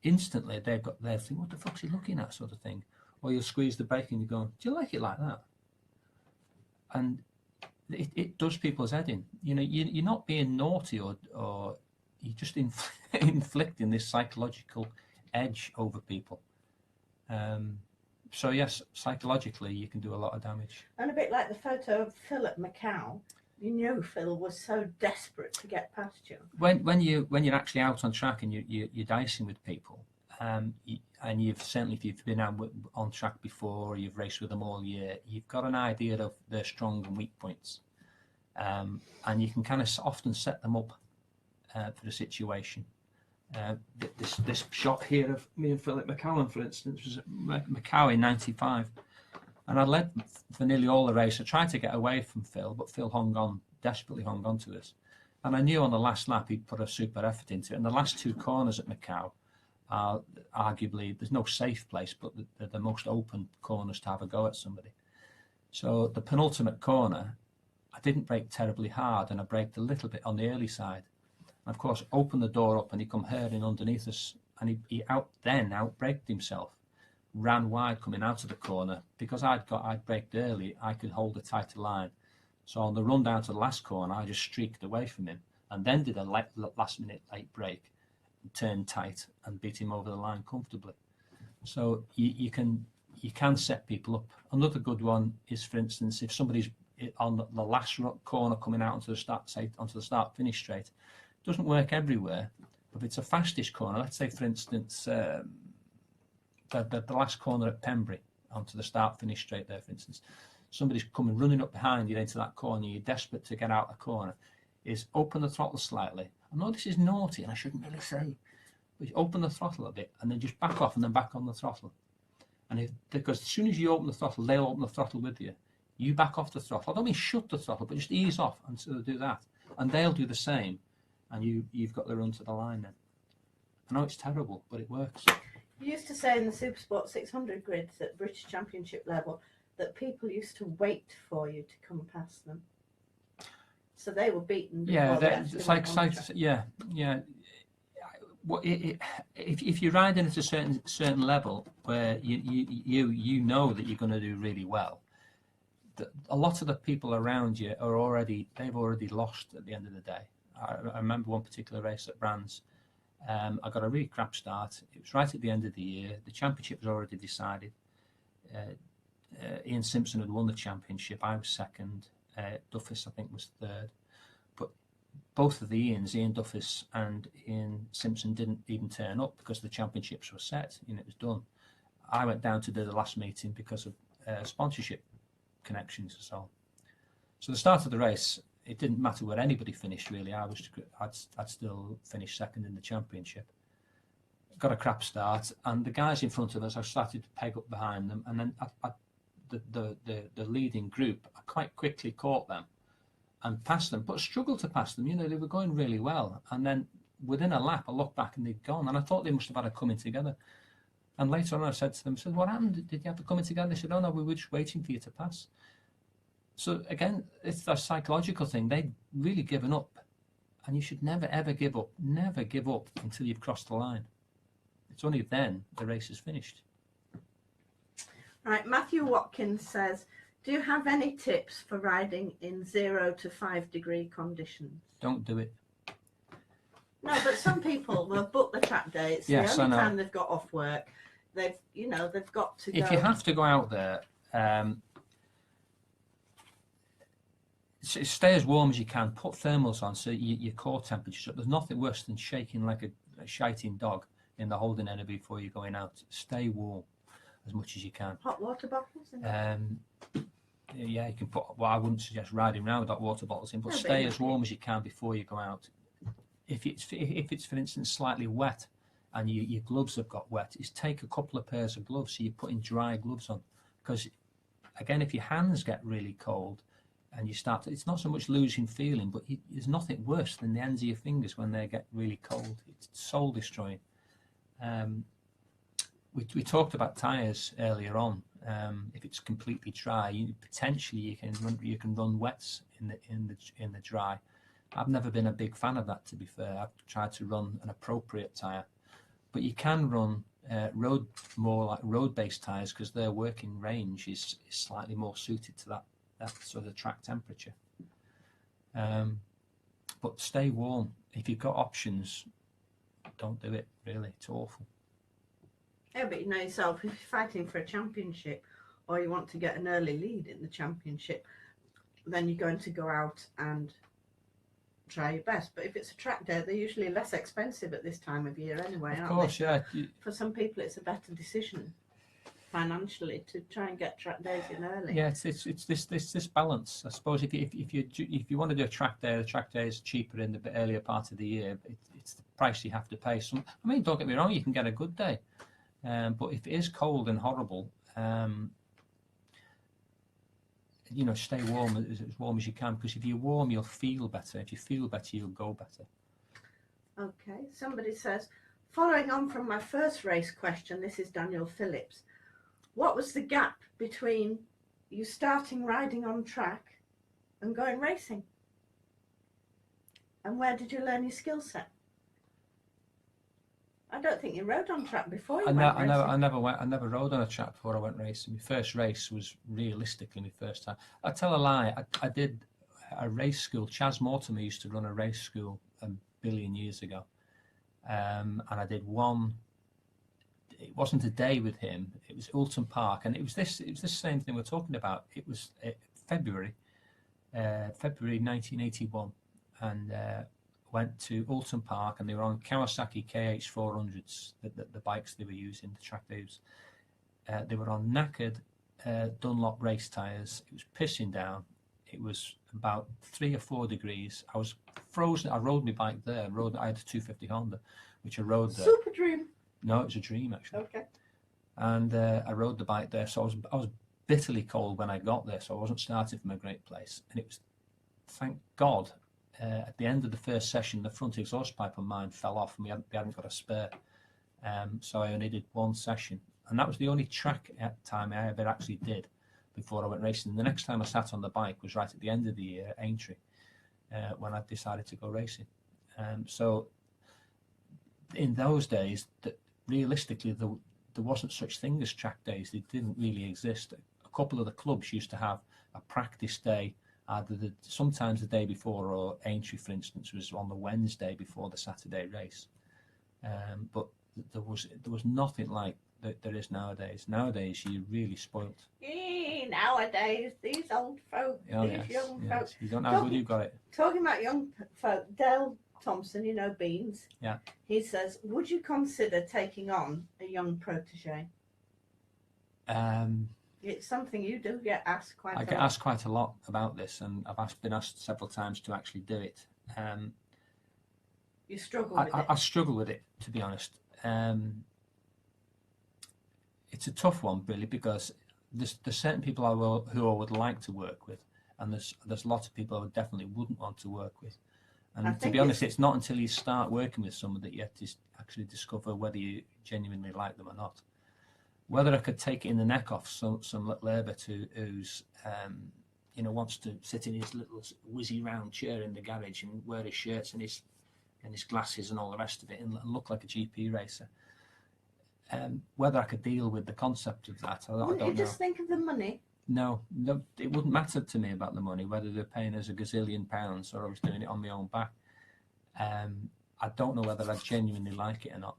Instantly, they'll think, what the fuck's he looking at, sort of thing. Or you'll squeeze the brake and you go, do you like it like that? And it does people's head in. You're not being naughty or you're just inflicting this psychological edge over people. So yes, psychologically you can do a lot of damage. And a bit like the photo of Phil at Macau. Phil was so desperate to get past you. When you're actually out on track and you're dicing with people, and if you've been out on track before, or you've raced with them all year, you've got an idea of their strong and weak points, and you can kind of often set them up for the situation. This shot here of me and Phil at Macau, for instance, was at Macau in '95. And I led for nearly all the race. I tried to get away from Phil, but Phil desperately hung on to us. And I knew on the last lap he'd put a super effort into it. And the last two corners at Macau are arguably, there's no safe place, but they're the most open corners to have a go at somebody. So the penultimate corner, I didn't brake terribly hard, and I braked a little bit on the early side. And of course, opened the door up, and he come hurling underneath us, and he out-braked himself. Ran wide coming out of the corner. Because I'd braked early, I could hold a tighter line. So on the run down to the last corner, I just streaked away from him, and then did a last minute late brake, turned tight, and beat him over the line comfortably. So you can set people up. Another good one is, for instance, if somebody's on the last corner coming out onto the start finish straight. It doesn't work everywhere, but if it's a fastish corner, let's say for instance the last corner at Pembury onto the start finish straight there, for instance, somebody's coming running up behind you into that corner, you're desperate to get out the corner, is open the throttle slightly. I know this is naughty and I shouldn't really say, but you open the throttle a bit and then just back off and then back on the throttle. And because as soon as you open the throttle, they'll open the throttle with you. You back off the throttle. I don't mean shut the throttle, but just ease off and sort of do that. And they'll do the same. And you've got the run to the line then. I know it's terrible, but it works. You used to say in the Supersport 600 grids at British Championship level that people used to wait for you to come past them. So they were beaten. Yeah, it's like yeah. If you're riding at a certain level where you know that you're going to do really well, a lot of the people around you they've already lost at the end of the day. I remember one particular race at Brands. I got a really crap start. It was right at the end of the year. The championship was already decided. Ian Simpson had won the championship. I was second. Duffus, I think, was third. But both of the Ians, Ian Duffus and Ian Simpson, didn't even turn up because the championships were set. It was done. I went down to do the last meeting because of sponsorship connections and so on. So the start of the race, it didn't matter where anybody finished really. I'd still finished second in the championship. Got a crap start, and the guys in front of us, I started to peg up behind them, and then the leading group, I quite quickly caught them and passed them, but struggled to pass them. They were going really well, and then within a lap, I looked back and they'd gone, and I thought they must have had a coming together. And later on, I said to them, "What happened? Did you have a coming together?" They said, "Oh no, we were just waiting for you to pass." So again, it's a psychological thing. They've really given up, and you should never ever give up. Never give up until you've crossed the line. It's only then the race is finished. Right, Matthew Watkins says, do you have any tips for riding in 0 to 5 degree conditions? Don't do it. No, but some people will book the track day. It's the only time they've got off work. They've got to go. If you have to go out there, stay as warm as you can. Put thermals on so your core temperature's up. There's nothing worse than shaking like a shiting dog in the holding area before you're going out. Stay warm as much as you can. Hot water bottles in yeah, you can put. Well, I wouldn't suggest riding around with hot water bottles in, but stay as warm as you can before you go out. If it's for instance slightly wet and your gloves have got wet, is take a couple of pairs of gloves so you're putting dry gloves on, because again, if your hands get really cold and you start to, it's not so much losing feeling, but there's nothing worse than the ends of your fingers when they get really cold. It's soul destroying. We talked about tyres earlier on. If it's completely dry, potentially you can run wets in the dry. I've never been a big fan of that, to be fair. I've tried to run an appropriate tyre, but you can run more like road-based tyres because their working range is slightly more suited to that sort of track temperature. But stay warm. If you've got options, don't do it. Really, it's awful. Yeah, but you know yourself, if you're fighting for a championship or you want to get an early lead in the championship, then you're going to go out and try your best. But if it's a track day, they're usually less expensive at this time of year anyway, aren't they? Of course, yeah. For some people, it's a better decision financially to try and get track days in early. Yeah, it's this balance. I suppose if you want to do a track day, the track day is cheaper in the earlier part of the year. It's the price you have to pay. Don't get me wrong, you can get a good day. But if it is cold and horrible, stay warm as warm as you can, because if you're warm, you'll feel better. If you feel better, you'll go better. Okay, somebody says, following on from my first race question, this is Daniel Phillips. What was the gap between you starting riding on track and going racing? And where did you learn your skill set? I don't think you rode on track before you went racing. I never rode on a track before I went racing. My first race was realistically my first time. I tell a lie. I did a race school. Chas Mortimer used to run a race school a billion years ago, and I did one. It wasn't a day with him. It was Oulton Park, and it was this same thing we're talking about. It was February, February 1981, and went to Alton Park, and they were on Kawasaki KH400s, the bikes they were using, the track they used. They were on knackered Dunlop race tyres. It was pissing down. It was about 3 or 4 degrees. I was frozen. I rode my bike there. I had a 250 Honda, which I rode there. Super Dream. No, it was a Dream, actually. Okay. And I rode the bike there, so I was bitterly cold when I got there, so I wasn't starting from a great place. And it was, thank God, at the end of the first session, the front exhaust pipe on mine fell off, and we hadn't got a spare. So I only did 1 session, and that was the only track at the time I ever actually did before I went racing. The next time I sat on the bike was right at the end of the year at Aintree, when I decided to go racing. So in those days, realistically, there wasn't such thing as track days. They didn't really exist. A couple of the clubs used to have a practice day, either sometimes the day before, or Aintree, for instance, was on the Wednesday before the Saturday race. But there was nothing like there is nowadays. Nowadays, you're really spoilt. Nowadays, these old folk, young folks. You don't know how good you've got it. Talking about young folk, Dale Thompson, you know, Beans. Yeah. He says, would you consider taking on a young protege? It's something you do get asked quite a lot. I get asked quite a lot about this, and I've been asked several times to actually do it. You struggle with it? I struggle with it, to be honest. It's a tough one, really, because there's certain people who I would like to work with, and there's lots of people I definitely wouldn't want to work with. And to be honest, it's not until you start working with someone that you have to actually discover whether you genuinely like them or not. Whether I could take it in the neck off some little Herbert who's wants to sit in his little whizzy round chair in the garage and wear his shirts and his glasses and all the rest of it and look like a GP racer. Whether I could deal with the concept of that, I don't know. You just think of the money? No, it wouldn't matter to me about the money, whether they're paying us £1 gazillion or I was doing it on my own back. I don't know whether I genuinely like it or not.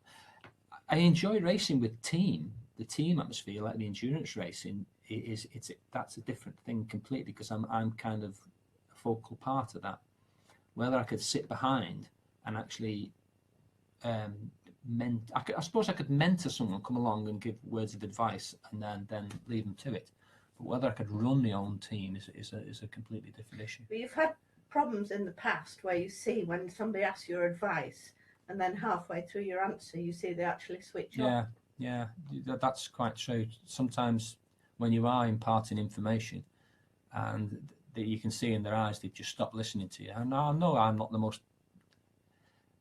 I enjoy racing with the team atmosphere, like the endurance racing. That's a different thing completely, because I'm kind of a focal part of that. Whether I could sit behind and actually, I suppose I could mentor someone, come along and give words of advice, and then leave them to it. But whether I could run my own team is a completely different issue. But you've had problems in the past where you see when somebody asks your advice, and then halfway through your answer, you see they actually switch off. Yeah, that's quite true. Sometimes when you are imparting information, and that you can see in their eyes they've just stopped listening to you. And I know I'm not the most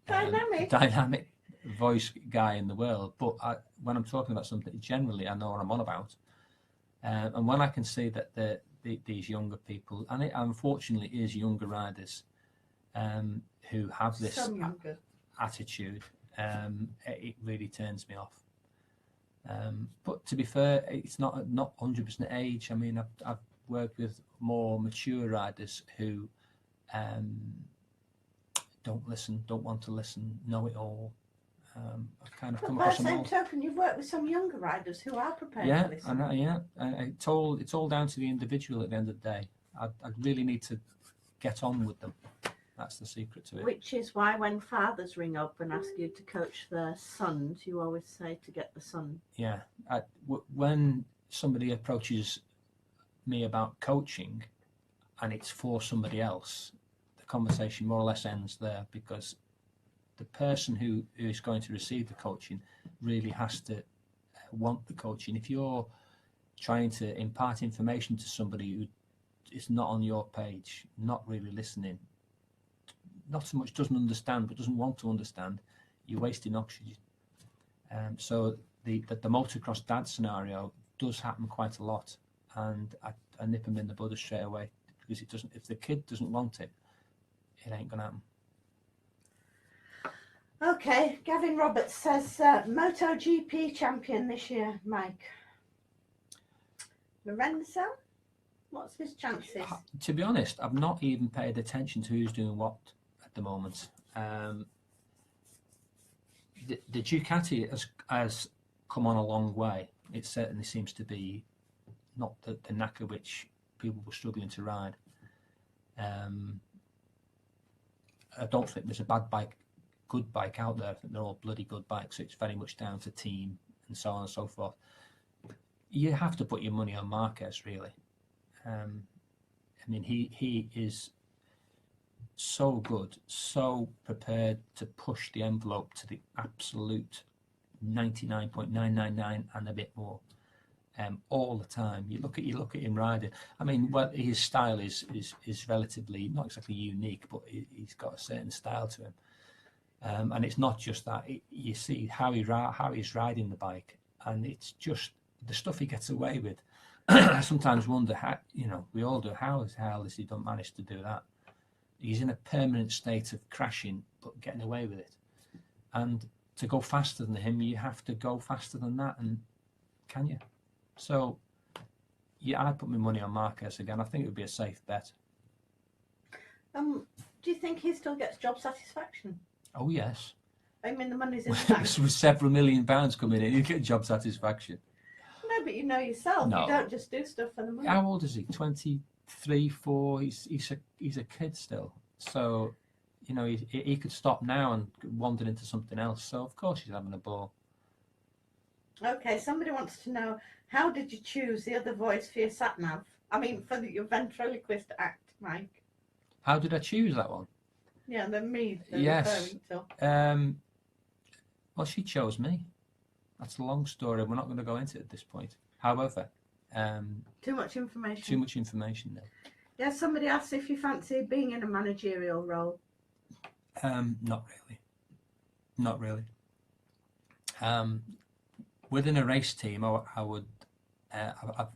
dynamic voice guy in the world, but when I'm talking about something, generally I know what I'm on about. And when I can see that these younger people, and it unfortunately is younger riders who have this attitude, it really turns me off. But to be fair, it's not 100% age. I mean, I've worked with more mature riders who don't listen, don't want to listen, know it all. I've kind of come across them all. By the same token, you've worked with some younger riders who are prepared to listen. It's all down to the individual at the end of the day. I really need to get on with them. That's the secret to it. Which is why when fathers ring up and ask you to coach their sons, you always say to get the son. Yeah. When somebody approaches me about coaching and it's for somebody else, the conversation more or less ends there, because the person who is going to receive the coaching really has to want the coaching. If you're trying to impart information to somebody who is not on your page, not really listening, not so much doesn't understand but doesn't want to understand, you're wasting oxygen. So the motocross dad scenario does happen quite a lot, and I nip them in the bud straight away, because it doesn't. If the kid doesn't want it, it ain't gonna happen. Okay, Gavin Roberts says MotoGP champion this year, Mike. Lorenzo? What's his chances? To be honest, I've not even paid attention to who's doing what at the moment. The Ducati has come on a long way. It certainly seems to be not the knacker which people were struggling to ride. I don't think there's a bad bike, good bike out there. I think they're all bloody good bikes. It's very much down to team and so on and so forth. You have to put your money on Marquez, really. I mean, he is so good, so prepared to push the envelope to the absolute 99.999 and a bit more, all the time. You look at him riding. I mean, well, his style is relatively not exactly unique, but he's got a certain style to him, and it's not just that. You see how he's riding the bike, and it's just the stuff he gets away with. I sometimes wonder how, we all do, how the hell has he manage to do that? He's in a permanent state of crashing, but getting away with it. And to go faster than him, you have to go faster than that, and can you? So, yeah, I'd put my money on Marquez again. I think it would be a safe bet. Do you think he still gets job satisfaction? Oh, yes. I mean, the money's in the bank. With several £1 million coming in, you get job satisfaction. No, but you know yourself, No. you don't just do stuff for the money. How old is he? 23, 4? He's a kid still. So, he could stop now and wander into something else. So, of course, he's having a ball. Okay, somebody wants to know, how did you choose the other voice for your sat-nav? I mean, for your ventriloquist act, Mike. How did I choose that one? Yeah, the me. Yes. Referring to. Well, she chose me. That's a long story. We're not going to go into it at this point. However, Too much information. Too much information now. Yeah, somebody asked if you fancy being in a managerial role. Not really. Within a race team, I would.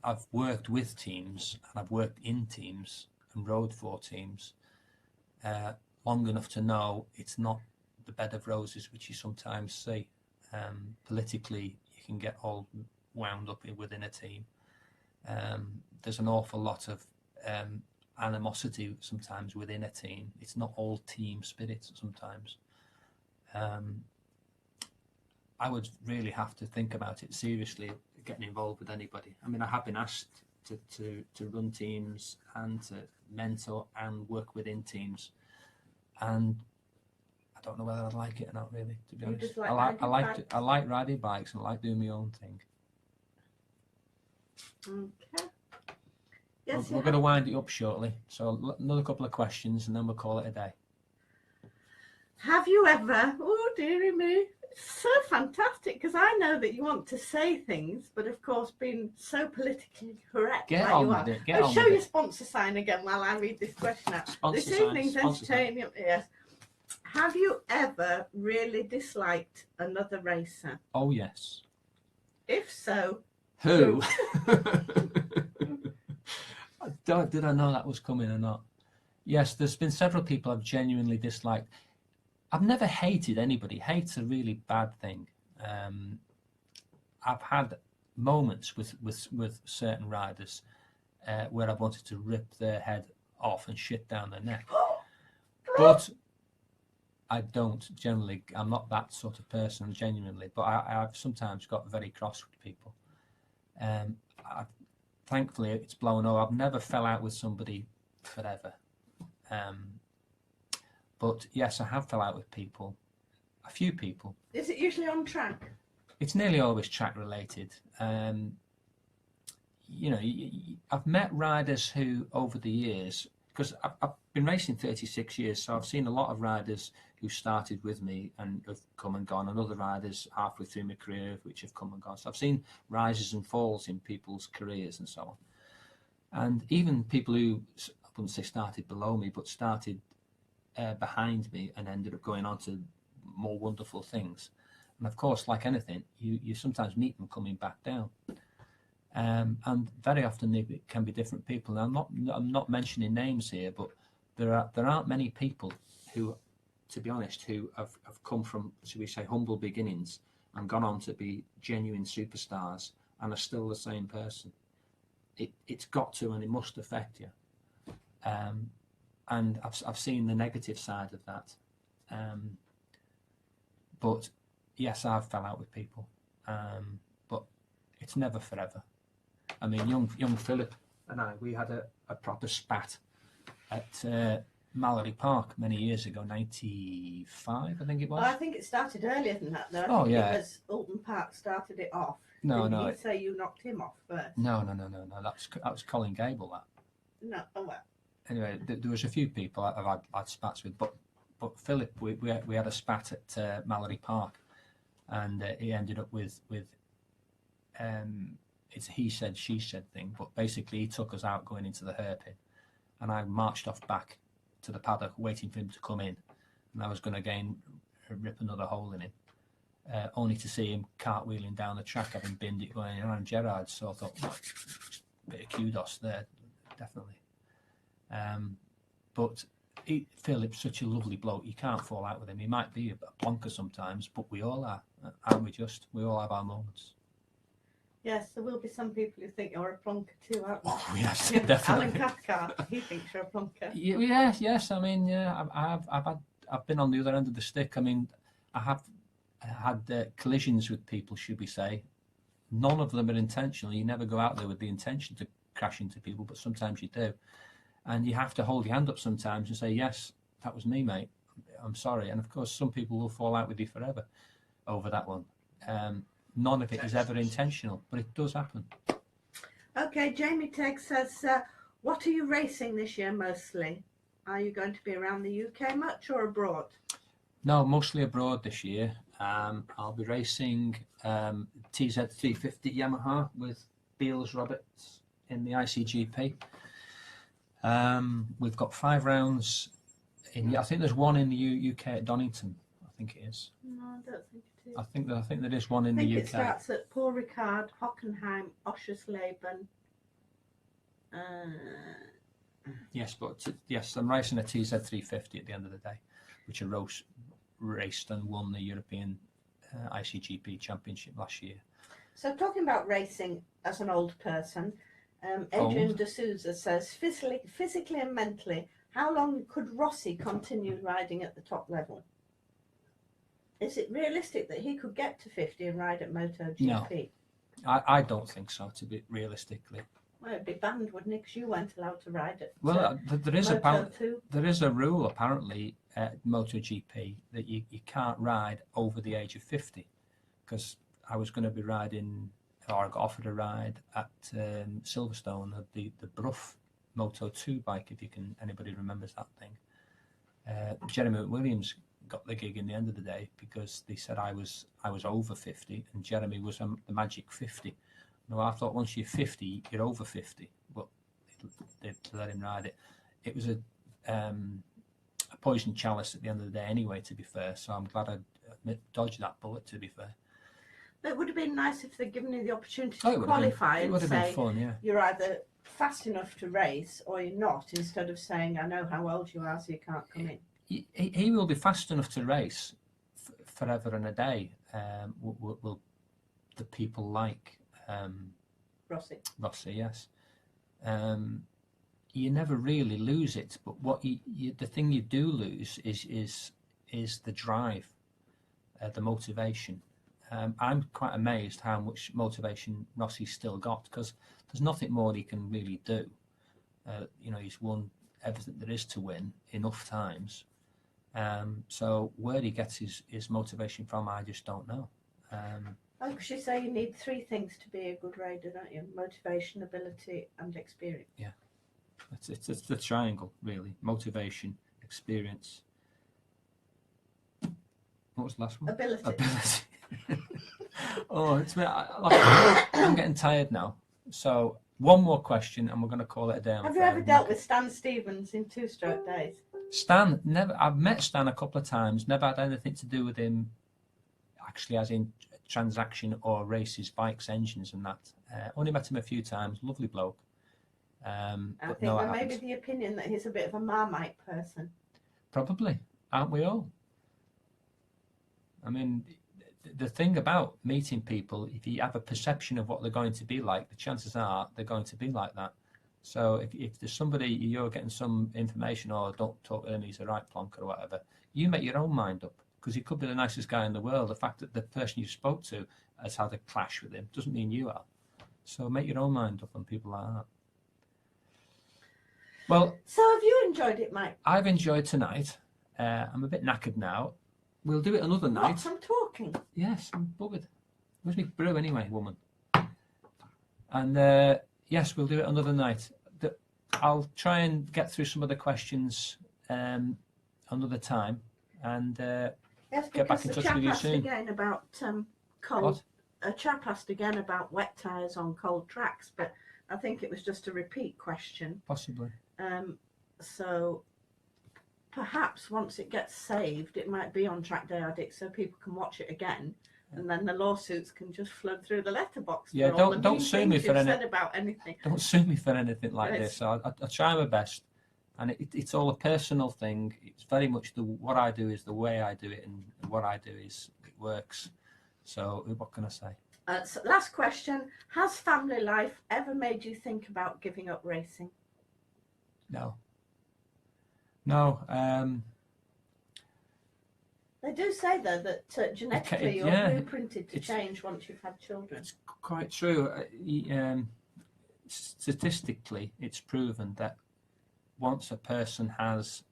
I've worked with teams, and I've worked in teams and rode for teams long enough to know it's not the bed of roses which you sometimes see. Politically, you can get all wound up within a team. There's an awful lot of animosity sometimes within a team. It's not all team spirit sometimes. I would really have to think about it seriously, getting involved with anybody. I mean, I have been asked to run teams and to mentor and work within teams, and I don't know whether I'd like it or not, really, to be honest. Just like I like riding bikes and I like doing my own thing. Okay. Yes, We're going to wind it up shortly, so another couple of questions and then we'll call it a day. Have you ever, oh dearie me, it's so fantastic, because I know that you want to say things, but of course being so politically correct Get like on you with are. it, get on Show with your it. sponsor sign again while I read this question out. Sponsor This sign, evening's sponsor sign. entertaining, yes. Have you ever really disliked another racer? Oh, yes. If so, Who? Did I know that was coming or not? Yes, there's been several people I've genuinely disliked. I've never hated anybody. Hate's a really bad thing. I've had moments with certain riders where I've wanted to rip their head off and shit down their neck. But I don't generally. I'm not that sort of person genuinely. But I've sometimes got very cross with people. Thankfully, it's blown over. I've never fell out with somebody forever. But yes, I have fell out with people, a few people. is it usually on track? It's nearly always track related. I've met riders who, over the years, because I've been racing 36 years, so I've seen a lot of riders who started with me and have come and gone, and other riders halfway through my career which have come and gone. So I've seen rises and falls in people's careers and so on. And even people who, I wouldn't say started below me, but started behind me and ended up going on to more wonderful things. And of course, like anything, you sometimes meet them coming back down. And very often they can be different people. Now, I'm not mentioning names here, but there aren't many people who, to be honest, who have come from, should we say, humble beginnings and gone on to be genuine superstars and are still the same person. It's got to, and it must affect you. And I've seen the negative side of that. But yes, I've fell out with people. But it's never forever. I mean, young Philip and I, we had a proper spat at Mallory Park many years ago, 95, I think it was. Well, I think it started earlier than that, though. I think it was Alton Park started it off. Didn't he say you knocked him off first? No. That was Colin Gable. That. No. Oh well. Anyway, there was a few people I've had spats with, but Philip, we had a spat at Mallory Park, and he ended up with it's a he said she said thing. But basically, he took us out going into the hairpin, and I marched off back to the paddock waiting for him to come in, and I was going to again rip another hole in him, only to see him cartwheeling down the track, having binned it going around Gerrard. So I thought, a bit of kudos there, definitely. But Philip's such a lovely bloke, you can't fall out with him. He might be a plonker sometimes, but we all are, aren't we? We all have our moments. Yes, there will be some people who think you're a plonker too, aren't there? Oh yes, definitely. Alan Cathcart, he thinks you're a plonker. Yes. I mean, I've been on the other end of the stick. I mean, I have had collisions with people, should we say. None of them are intentional. You never go out there with the intention to crash into people, but sometimes you do. And you have to hold your hand up sometimes and say, yes, that was me, mate. I'm sorry. And of course, some people will fall out with you forever over that one. None of it is ever intentional, but it does happen. Okay, Jamie Tegg says, what are you racing this year mostly? Are you going to be around the UK much or abroad? No, mostly abroad this year. I'll be racing TZ350 Yamaha with Beals Roberts in the ICGP. We've got 5 rounds. I think there's one in the UK at Donington. I think it is. No, I don't think it is. I think there is one in the UK. I think it starts at Paul Ricard, Hockenheim, Oschersleben. Yes, I'm racing a TZ350 at the end of the day, which I raced and won the European ICGP Championship last year. So talking about racing as an old person, Adrian D'Souza says, physically and mentally, how long could Rossi continue riding at the top level? Is it realistic that he could get to 50 and ride at MotoGP? No, I don't think so, to be realistically. Well, it'd be banned, wouldn't it? Because you weren't allowed to ride it. Well, there is a rule apparently at MotoGP that you can't ride over the age of 50, because I was going to be riding, or I got offered a ride at Silverstone, the Brough Moto 2 bike, if anybody remembers that thing. Jeremy Williams got the gig in the end of the day because they said I was over 50 and Jeremy was the magic 50. No, I thought once you're 50, you're over 50, but they let him ride it. It was a poison chalice at the end of the day anyway, to be fair, so I'm glad I dodged that bullet, to be fair. It would have been nice if they'd given you the opportunity to qualify and say you're either fast enough to race or you're not, instead of saying, I know how old you are, so you can't come in. He will be fast enough to race forever and a day. Will the people like Rossi, yes. You never really lose it, but what the thing you do lose is the drive, the motivation. I'm quite amazed how much motivation Rossi's still got, because there's nothing more he can really do. He's won everything there is to win enough times. So where he gets his motivation from, I just don't know. Because you say you need 3 things to be a good rider, don't you? Motivation, ability, and experience. Yeah, it's the triangle, really. Motivation, experience. What was the last one? Ability. I'm getting tired now. So one more question, and we're going to call it a day. Have you ever dealt with Stan Stevens in 2-stroke days? Stan, never. I've met Stan a couple of times. Never had anything to do with him, actually, as in transaction or races, bikes, engines, and that. Only met him a few times. Lovely bloke. I think there may be the opinion that he's a bit of a Marmite person. Probably, aren't we all? I mean, the thing about meeting people, if you have a perception of what they're going to be like, the chances are they're going to be like that. So if there's somebody you're getting some information, or don't talk to him, he's a right plonker or whatever, you make your own mind up, because he could be the nicest guy in the world. The fact that the person you spoke to has had a clash with him doesn't mean you are. So make your own mind up on people like that. Well, So have you enjoyed it, Mike? I've enjoyed tonight. I'm a bit knackered now. We'll do it another night. What? I'm talking. Yes, I'm buggered. Where's my brew anyway, woman? And yes, we'll do it another night. I'll try and get through some of the questions another time, and Yes, get back because in the touch chap with you asked soon. again about cold. What? A chap asked again about wet tyres on cold tracks, but I think it was just a repeat question. Possibly. So perhaps once it gets saved, it might be on Track Day Addict, so people can watch it again, and then the lawsuits can just flood through the letterbox. Yeah, for all the don't mean sue me things for you've any. said about anything. Don't sue me for anything like Yes. this. So I try my best, and it's all a personal thing. It's very much what I do is the way I do it, and what I do is it works. So what can I say? So last question: has family life ever made you think about giving up racing? No. They do say though that genetically you're blueprinted to change once you've had children. It's quite true. Statistically, it's proven that once a person has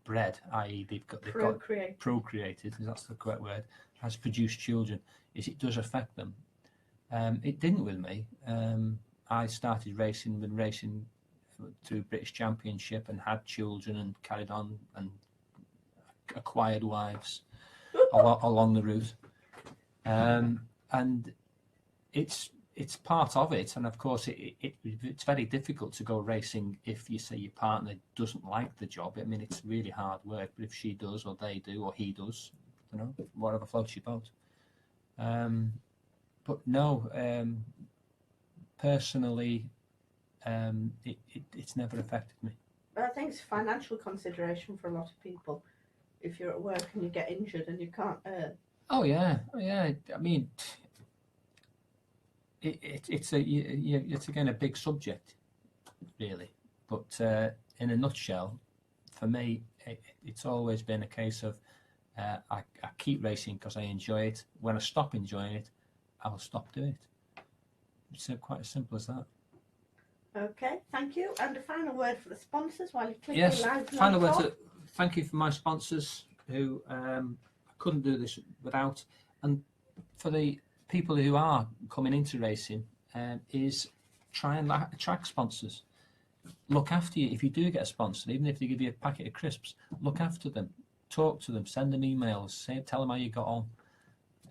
bred, i.e., they've got procreated, that's the correct word, has produced children, it does affect them. It didn't with me. I started racing through British Championship and had children and carried on and acquired wives along the route, and it's part of it. And of course, it's very difficult to go racing if you say your partner doesn't like the job. I mean, it's really hard work. But if she does, or they do, or he does, whatever floats your boat. But no, personally, it's never affected me. But I think it's a financial consideration for a lot of people. If you're at work and you get injured and you can't earn. Oh yeah. I mean, it's again a big subject, really. But in a nutshell, for me, it's always been a case of I keep racing because I enjoy it. When I stop enjoying it, I'll stop doing it. It's quite as simple as that. Okay, thank you. And a final word for the sponsors while you click Yes, your live. final word. Thank you for my sponsors who I couldn't do this without, and for the people who are coming into racing, is try and attract sponsors. Look after you. If you do get a sponsor, even if they give you a packet of crisps, look after them. Talk to them. Send them emails. Tell them how you got on,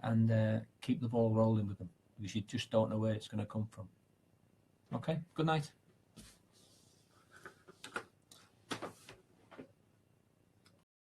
and keep the ball rolling with them, because you just don't know where it's going to come from. Okay. Good night.